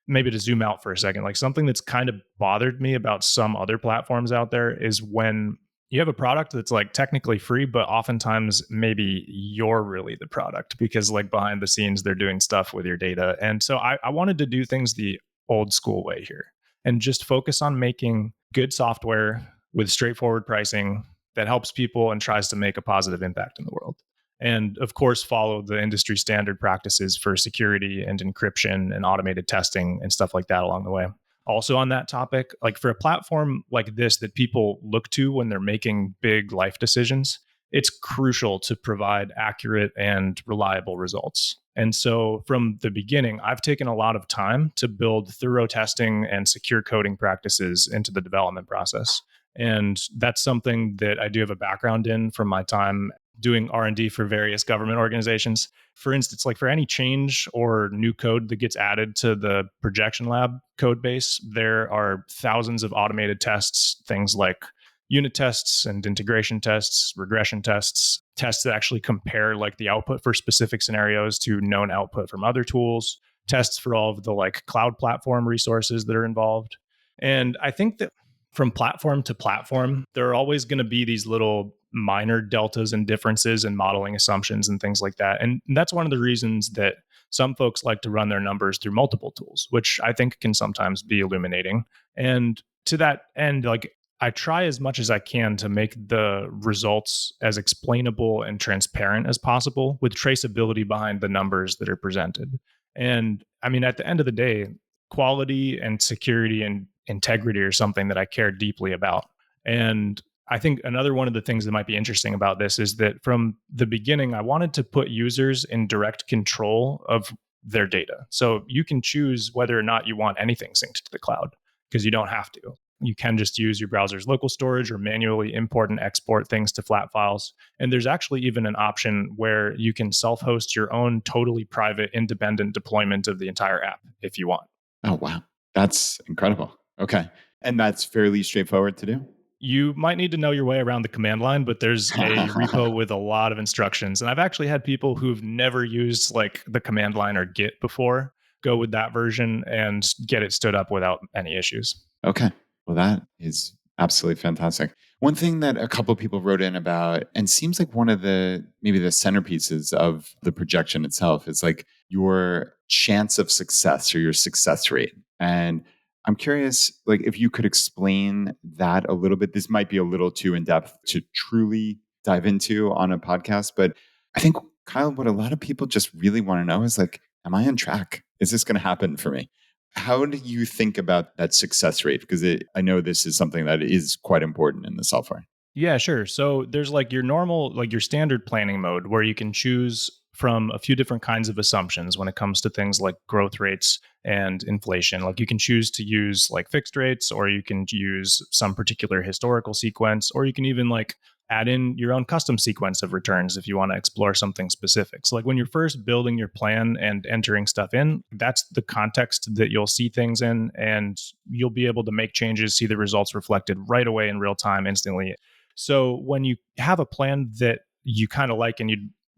maybe to zoom out for a second, like something that's kind of bothered me about some other platforms out there is when you have a product that's like technically free, but oftentimes maybe you're really the product because like behind the scenes, they're doing stuff with your data. And so I wanted to do things the old school way here and just focus on making good software with straightforward pricing that helps people and tries to make a positive impact in the world. And of course, follow the industry standard practices for security and encryption and automated testing and stuff like that along the way. Also, on that topic, like for a platform like this that people look to when they're making big life decisions, it's crucial to provide accurate and reliable results. And so from the beginning, I've taken a lot of time to build thorough testing and secure coding practices into the development process. And that's something that I do have a background in from my time doing R&D for various government organizations. For instance, like for any change or new code that gets added to the ProjectionLab code base, there are thousands of automated tests, things like unit tests and integration tests, regression tests, tests that actually compare like the output for specific scenarios to known output from other tools, tests for all of the like cloud platform resources that are involved. And I think that from platform to platform, there are always going to be these little minor deltas and differences in modeling assumptions and things like that. And that's one of the reasons that some folks like to run their numbers through multiple tools, which I think can sometimes be illuminating. And to that end, like I try as much as I can to make the results as explainable and transparent as possible with traceability behind the numbers that are presented. And I mean, at the end of the day, quality and security and integrity are something that I care deeply about. And I think another one of the things that might be interesting about this is that from the beginning, I wanted to put users in direct control of their data. So you can choose whether or not you want anything synced to the cloud because you don't have to. You can just use your browser's local storage or manually import and export things to flat files. And there's actually even an option where you can self host your own totally private, independent deployment of the entire app if you want. Oh, wow. That's incredible. Okay. And that's fairly straightforward to do? You might need to know your way around the command line, but there's a repo with a lot of instructions. And I've actually had people who've never used like the command line or Git before go with that version and get it stood up without any issues. Okay. Well, that is absolutely fantastic. One thing that a couple of people wrote in about, and seems like one of the maybe the centerpieces of the projection itself, is like your chance of success or your success rate. And I'm curious, like if you could explain that a little bit. This might be a little too in depth to truly dive into on a podcast, but I think Kyle, what a lot of people just really want to know is like, am I on track? Is this going to happen for me? How do you think about that success rate? Because I know this is something that is quite important in the software. Yeah, sure. So there's like your normal, like your standard planning mode where you can choose from a few different kinds of assumptions when it comes to things like growth rates and inflation. Like you can choose to use like fixed rates, or you can use some particular historical sequence, or you can even like add in your own custom sequence of returns if you want to explore something specific. So like when you're first building your plan and entering stuff in, that's the context that you'll see things in, and you'll be able to make changes, see the results reflected right away in real time instantly. So when you have a plan that you kind of like and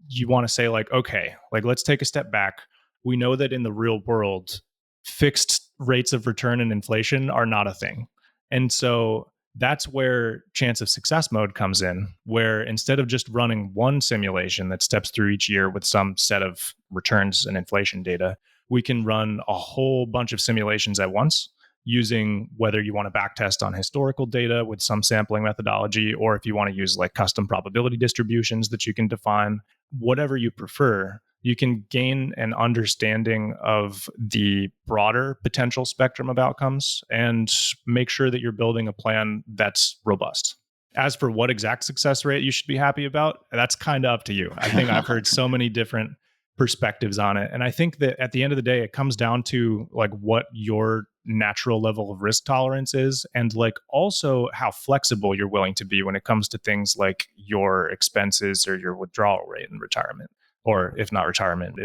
you want to say like, okay, like let's take a step back. We know that in the real world, fixed rates of return and inflation are not a thing. And so that's where chance of success mode comes in, where instead of just running one simulation that steps through each year with some set of returns and inflation data, we can run a whole bunch of simulations at once using whether you want to backtest on historical data with some sampling methodology, or if you want to use like custom probability distributions that you can define, whatever you prefer, you can gain an understanding of the broader potential spectrum of outcomes and make sure that you're building a plan that's robust. As for what exact success rate you should be happy about, that's kind of up to you. I think I've heard so many different perspectives on it. And I think that at the end of the day, it comes down to like what your natural level of risk tolerance is, and like also how flexible you're willing to be when it comes to things like your expenses or your withdrawal rate in retirement, or if not retirement,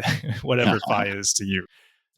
whatever FI is to you.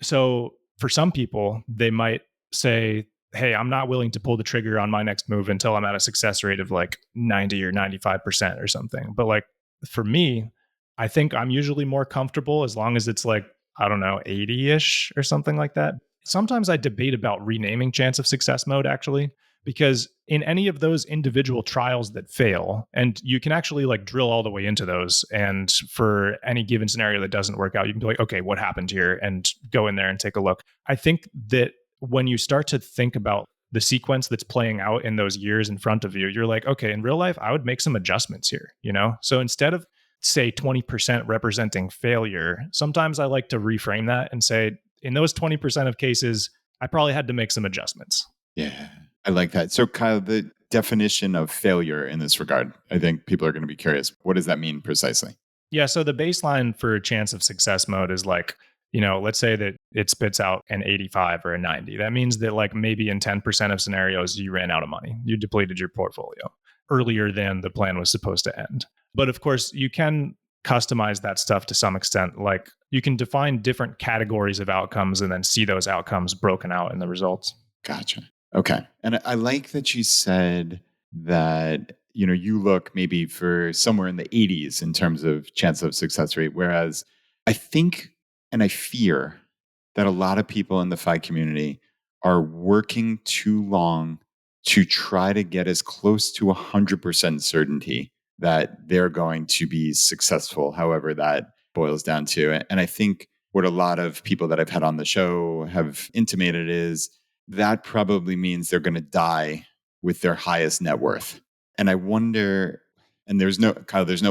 So for some people, they might say, hey, I'm not willing to pull the trigger on my next move until I'm at a success rate of like 90 or 95% or something. But like for me, I think I'm usually more comfortable as long as it's like, I don't know, 80-ish or something like that. Sometimes I debate about renaming chance of success mode actually, because in any of those individual trials that fail, and you can actually like drill all the way into those, and for any given scenario that doesn't work out, you can be like, okay, what happened here? And go in there and take a look. I think that when you start to think about the sequence that's playing out in those years in front of you, you're like, okay, in real life, I would make some adjustments here, you know? So instead of say 20% representing failure, sometimes I like to reframe that and say, in those 20% of cases, I probably had to make some adjustments. Yeah, I like that. So, Kyle, the definition of failure in this regard, I think people are going to be curious. What does that mean precisely? Yeah. So the baseline for a chance of success mode is like, let's say that it spits out an 85 or a 90. That means that like maybe in 10% of scenarios, you ran out of money. You depleted your portfolio earlier than the plan was supposed to end. But of course, you can customize that stuff to some extent. Like you can define different categories of outcomes and then see those outcomes broken out in the results. Gotcha. Okay. And I like that you said that, you look maybe for somewhere in the 80s in terms of chance of success rate. Whereas I think and I fear that a lot of people in the FI community are working too long to try to get as close to 100% certainty that they're going to be successful, however that boils down to. And I think what a lot of people that I've had on the show have intimated is that probably means they're going to die with their highest net worth. And I wonder, and there's no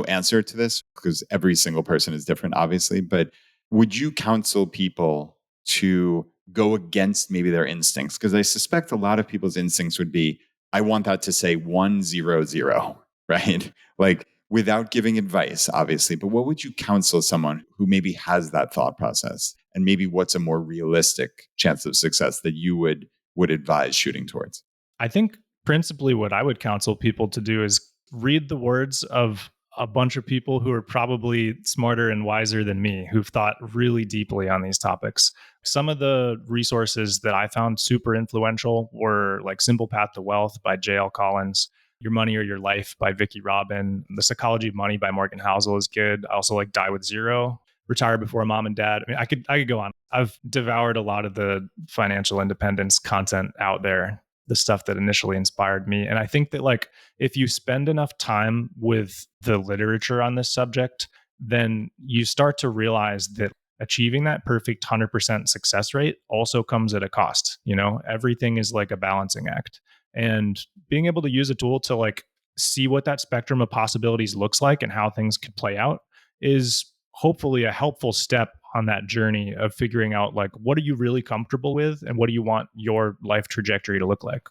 answer to this because every single person is different, obviously, but would you counsel people to go against maybe their instincts? Because I suspect a lot of people's instincts would be, I want that to say 100, right? Like without giving advice, obviously. But what would you counsel someone who maybe has that thought process? And maybe what's a more realistic chance of success that you would advise shooting towards? I think principally what I would counsel people to do is read the words of a bunch of people who are probably smarter and wiser than me, who've thought really deeply on these topics. Some of the resources that I found super influential were like Simple Path to Wealth by J.L. Collins, Your Money or Your Life by Vicky Robin, The Psychology of Money by Morgan Housel is good. I also like Die with Zero, Retire Before Mom and Dad. I mean, I could go on. I've devoured a lot of the financial independence content out there, the stuff that initially inspired me. And I think that like if you spend enough time with the literature on this subject, then you start to realize that achieving that perfect 100% success rate also comes at a cost. Everything is like a balancing act. And being able to use a tool to like see what that spectrum of possibilities looks like and how things could play out is hopefully a helpful step on that journey of figuring out like what are you really comfortable with and what do you want your life trajectory to look like.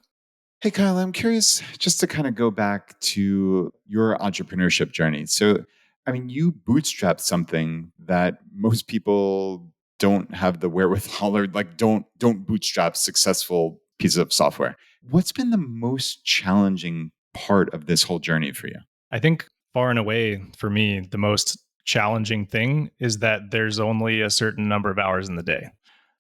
Hey, Kyle, I'm curious just to kind of go back to your entrepreneurship journey. So, I mean, you bootstrapped something that most people don't have the wherewithal or like don't bootstrap successful pieces of software. What's been the most challenging part of this whole journey for you? I think far and away for me the most challenging thing is that there's only a certain number of hours in the day.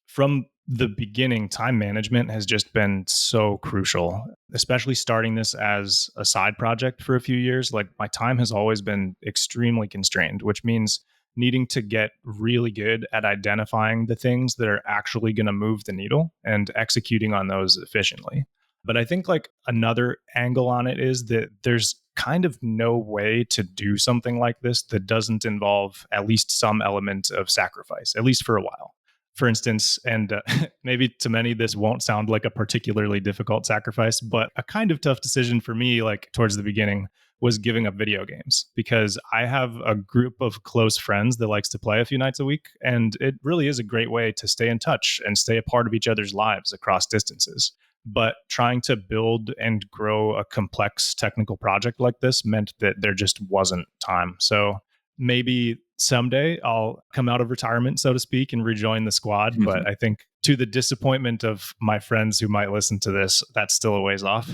From the beginning, time management has just been so crucial, especially starting this as a side project for a few years. Like my time has always been extremely constrained, which means needing to get really good at identifying the things that are actually going to move the needle and executing on those efficiently. But I think like another angle on it is that there's kind of no way to do something like this that doesn't involve at least some element of sacrifice, at least for a while. For instance, and maybe to many, this won't sound like a particularly difficult sacrifice, but a kind of tough decision for me, like towards the beginning, was giving up video games because I have a group of close friends that likes to play a few nights a week. And it really is a great way to stay in touch and stay a part of each other's lives across distances. But trying to build and grow a complex technical project like this meant that there just wasn't time. So maybe someday I'll come out of retirement, so to speak, and rejoin the squad. But I think to the disappointment of my friends who might listen to this, that's still a ways off.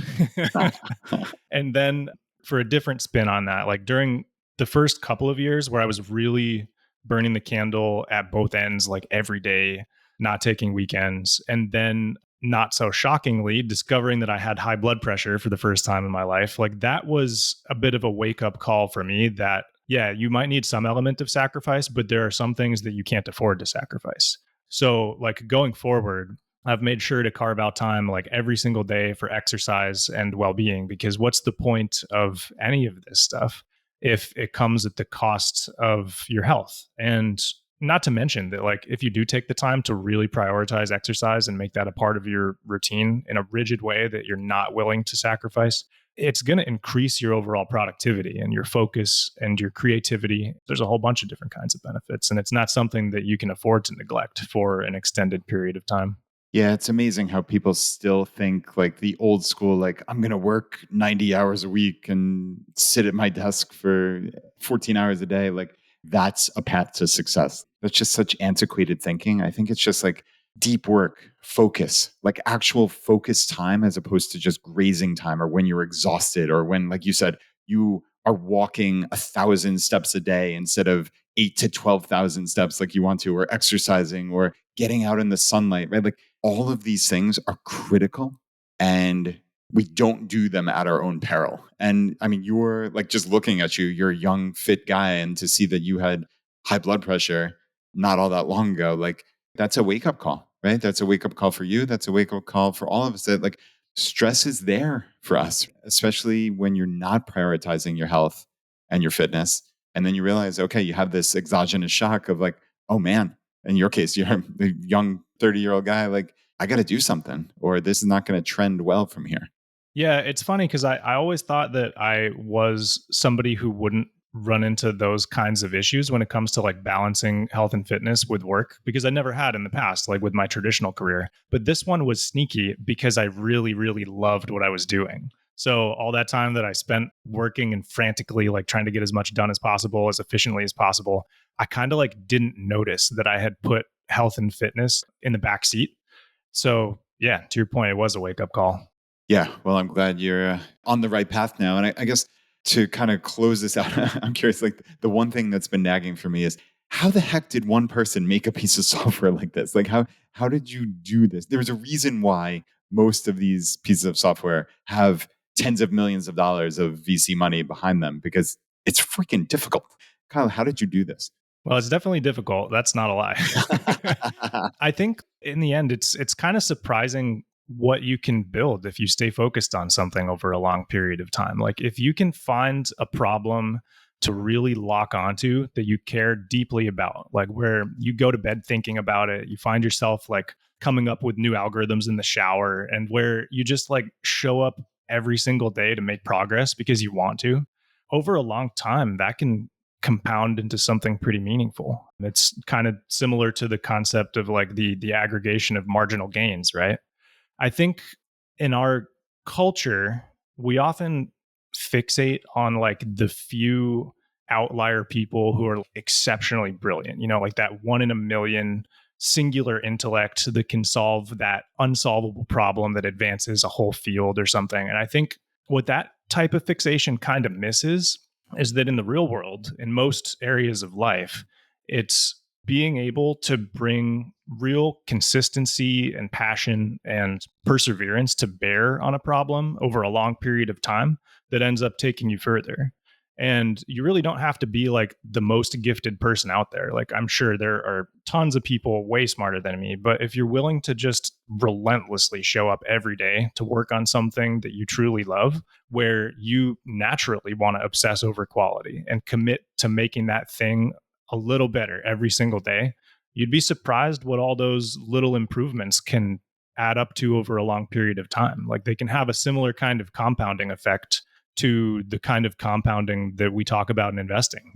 And then for a different spin on that, like during the first couple of years where I was really burning the candle at both ends, like every day, not taking weekends, and then not so shockingly, discovering that I had high blood pressure for the first time in my life, like that was a bit of a wake up call for me that, yeah, you might need some element of sacrifice, but there are some things that you can't afford to sacrifice. So, like going forward, I've made sure to carve out time like every single day for exercise and well being, because what's the point of any of this stuff if it comes at the cost of your health? And not to mention that, like, if you do take the time to really prioritize exercise and make that a part of your routine in a rigid way that you're not willing to sacrifice, it's going to increase your overall productivity and your focus and your creativity. There's a whole bunch of different kinds of benefits, and it's not something that you can afford to neglect for an extended period of time. Yeah, it's amazing how people still think like the old school, like, I'm going to work 90 hours a week and sit at my desk for 14 hours a day. Like, that's a path to success. That's just such antiquated thinking. I think it's just like deep work, focus, like actual focus time as opposed to just grazing time or when you're exhausted or when, like you said, you are walking 1,000 steps a day instead of 8 to 12,000 steps like you want to, or exercising or getting out in the sunlight, right? Like, all of these things are critical and we don't do them at our own peril. And I mean, you're like, just looking at you, you're a young, fit guy. And to see that you had high blood pressure not all that long ago, like, that's a wake up call, right? That's a wake up call for you. That's a wake up call for all of us that like stress is there for us, especially when you're not prioritizing your health and your fitness. And then you realize, okay, you have this exogenous shock of like, oh man, in your case, you're a young 30-year-old guy, like, I got to do something or this is not going to trend well from here. Yeah, it's funny because I always thought that I was somebody who wouldn't run into those kinds of issues when it comes to like balancing health and fitness with work, because I never had in the past, like with my traditional career. But this one was sneaky because I really, really loved what I was doing. So all that time that I spent working and frantically like trying to get as much done as possible, as efficiently as possible, I kind of like didn't notice that I had put health and fitness in the back seat. So yeah, to your point, it was a wake up call. Yeah. Well, I'm glad you're on the right path now. And I guess to kind of close this out, I'm curious, like, the one thing that's been nagging for me is how the heck did one person make a piece of software like this? Like, how did you do this? There's a reason why most of these pieces of software have tens of millions of dollars of VC money behind them because it's freaking difficult. Kyle, how did you do this? Well, it's definitely difficult. That's not a lie. I think in the end, it's kind of surprising what you can build if you stay focused on something over a long period of time. Like if you can find a problem to really lock onto that you care deeply about, like where you go to bed thinking about it, you find yourself like coming up with new algorithms in the shower, and where you just like show up every single day to make progress because you want to. Over a long time, that can compound into something pretty meaningful. It's kind of similar to the concept of like the aggregation of marginal gains, right? I think in our culture, we often fixate on like the few outlier people who are exceptionally brilliant, like that one in a million singular intellect that can solve that unsolvable problem that advances a whole field or something. And I think what that type of fixation kind of misses is that in the real world, in most areas of life, it's being able to bring real consistency and passion and perseverance to bear on a problem over a long period of time that ends up taking you further. And you really don't have to be like the most gifted person out there. Like, I'm sure there are tons of people way smarter than me, but if you're willing to just relentlessly show up every day to work on something that you truly love, where you naturally want to obsess over quality and commit to making that thing a little better every single day, you'd be surprised what all those little improvements can add up to over a long period of time. Like they can have a similar kind of compounding effect to the kind of compounding that we talk about in investing.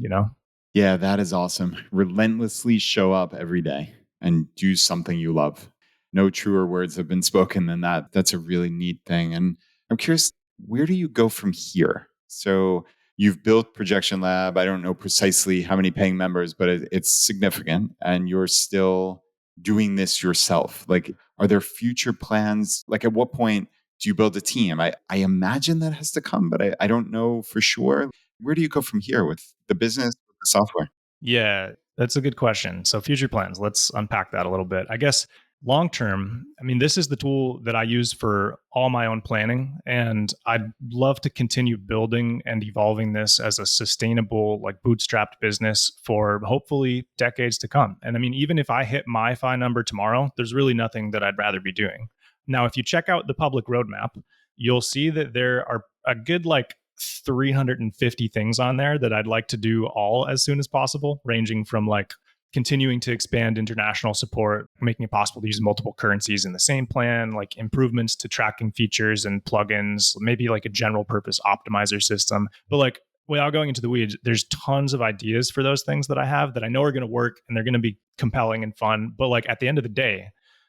Yeah, that is awesome. Relentlessly show up every day and do something you love. No truer words have been spoken than that. That's a really neat thing. And I'm curious, where do you go from here? So you've built Projection Lab. I don't know precisely how many paying members, but it's significant. And you're still doing this yourself. Like, are there future plans? Like, at what point do you build a team? I imagine that has to come, but I don't know for sure. Where do you go from here with the business, with the software? Yeah, that's a good question. So, future plans, let's unpack that a little bit. I guess long term, I mean, this is the tool that I use for all my own planning. And I'd love to continue building and evolving this as a sustainable, like bootstrapped business for hopefully decades to come. And I mean, even if I hit my FI number tomorrow, there's really nothing that I'd rather be doing. Now, if you check out the public roadmap, you'll see that there are a good like 350 things on there that I'd like to do all as soon as possible, ranging from like continuing to expand international support, making it possible to use multiple currencies in the same plan, like improvements to tracking features and plugins, maybe like a general purpose optimizer system. But like without going into the weeds, there's tons of ideas for those things that I have that I know are going to work and they're going to be compelling and fun. But like at the end of the day,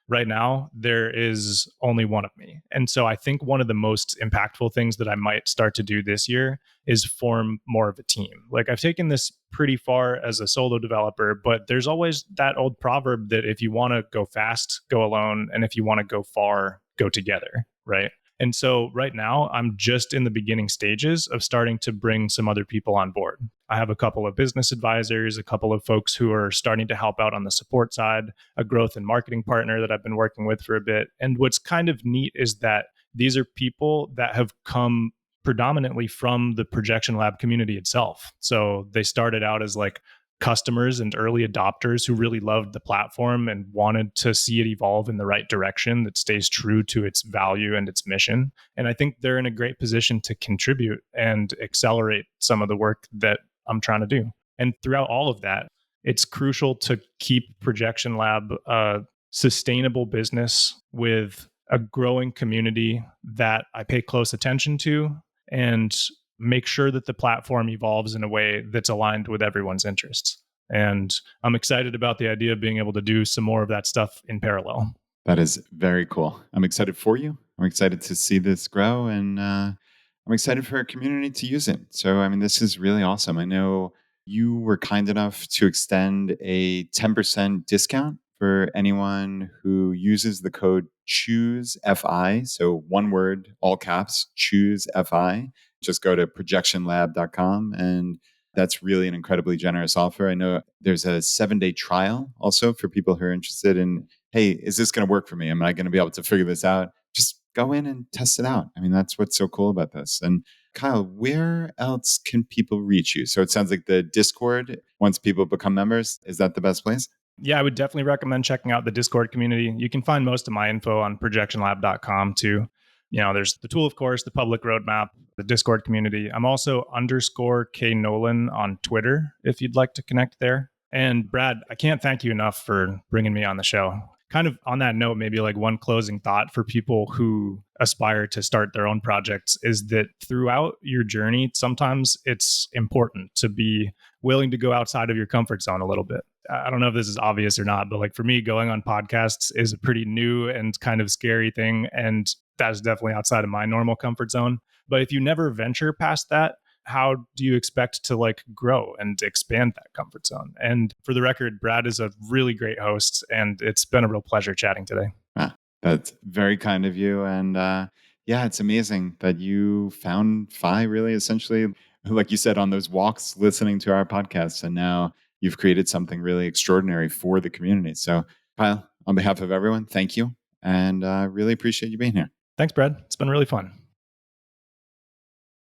right now, there is only one of me. And so I think one of the most impactful things that I might start to do this year is form more of a team. Like I've taken this pretty far as a solo developer, but there's always that old proverb that if you want to go fast, go alone. And if you want to go far, go together. Right. And so right now, I'm just in the beginning stages of starting to bring some other people on board. I have a couple of business advisors, a couple of folks who are starting to help out on the support side, a growth and marketing partner that I've been working with for a bit. And what's kind of neat is that these are people that have come predominantly from the Projection Lab community itself. So they started out as like customers and early adopters who really loved the platform and wanted to see it evolve in the right direction that stays true to its value and its mission. And I think they're in a great position to contribute and accelerate some of the work that I'm trying to do. And throughout all of that, it's crucial to keep Projection Lab a sustainable business with a growing community that I pay close attention to and make sure that the platform evolves in a way that's aligned with everyone's interests. And I'm excited about the idea of being able to do some more of that stuff in parallel. That is very cool. I'm excited for you. I'm excited to see this grow, and I'm excited for our community to use it. So, I mean, this is really awesome. I know you were kind enough to extend a 10% discount for anyone who uses the code ChooseFI. So, one word, all caps, ChooseFI. Just go to projectionlab.com, and that's really an incredibly generous offer. I know there's a 7-day trial also for people who are interested in, hey, is this going to work for me? Am I going to be able to figure this out? Just go in and test it out. I mean, that's what's so cool about this. And Kyle, where else can people reach you? So it sounds like the Discord, once people become members, is that the best place? Yeah, I would definitely recommend checking out the Discord community. You can find most of my info on projectionlab.com too. There's the tool, of course, the public roadmap, the Discord community. I'm also _K Nolan on Twitter if you'd like to connect there. And Brad, I can't thank you enough for bringing me on the show. Kind of on that note, maybe like one closing thought for people who aspire to start their own projects is that throughout your journey, sometimes it's important to be willing to go outside of your comfort zone a little bit. I don't know if this is obvious or not, but like for me, going on podcasts is a pretty new and kind of scary thing. And that's definitely outside of my normal comfort zone. But if you never venture past that, how do you expect to like grow and expand that comfort zone? And for the record, Brad is a really great host, and it's been a real pleasure chatting today. That's very kind of you. And yeah, it's amazing that you found Fi really essentially, like you said, on those walks, listening to our podcasts. And now you've created something really extraordinary for the community. So, Kyle, on behalf of everyone, thank you. And really appreciate you being here. Thanks, Brad. It's been really fun.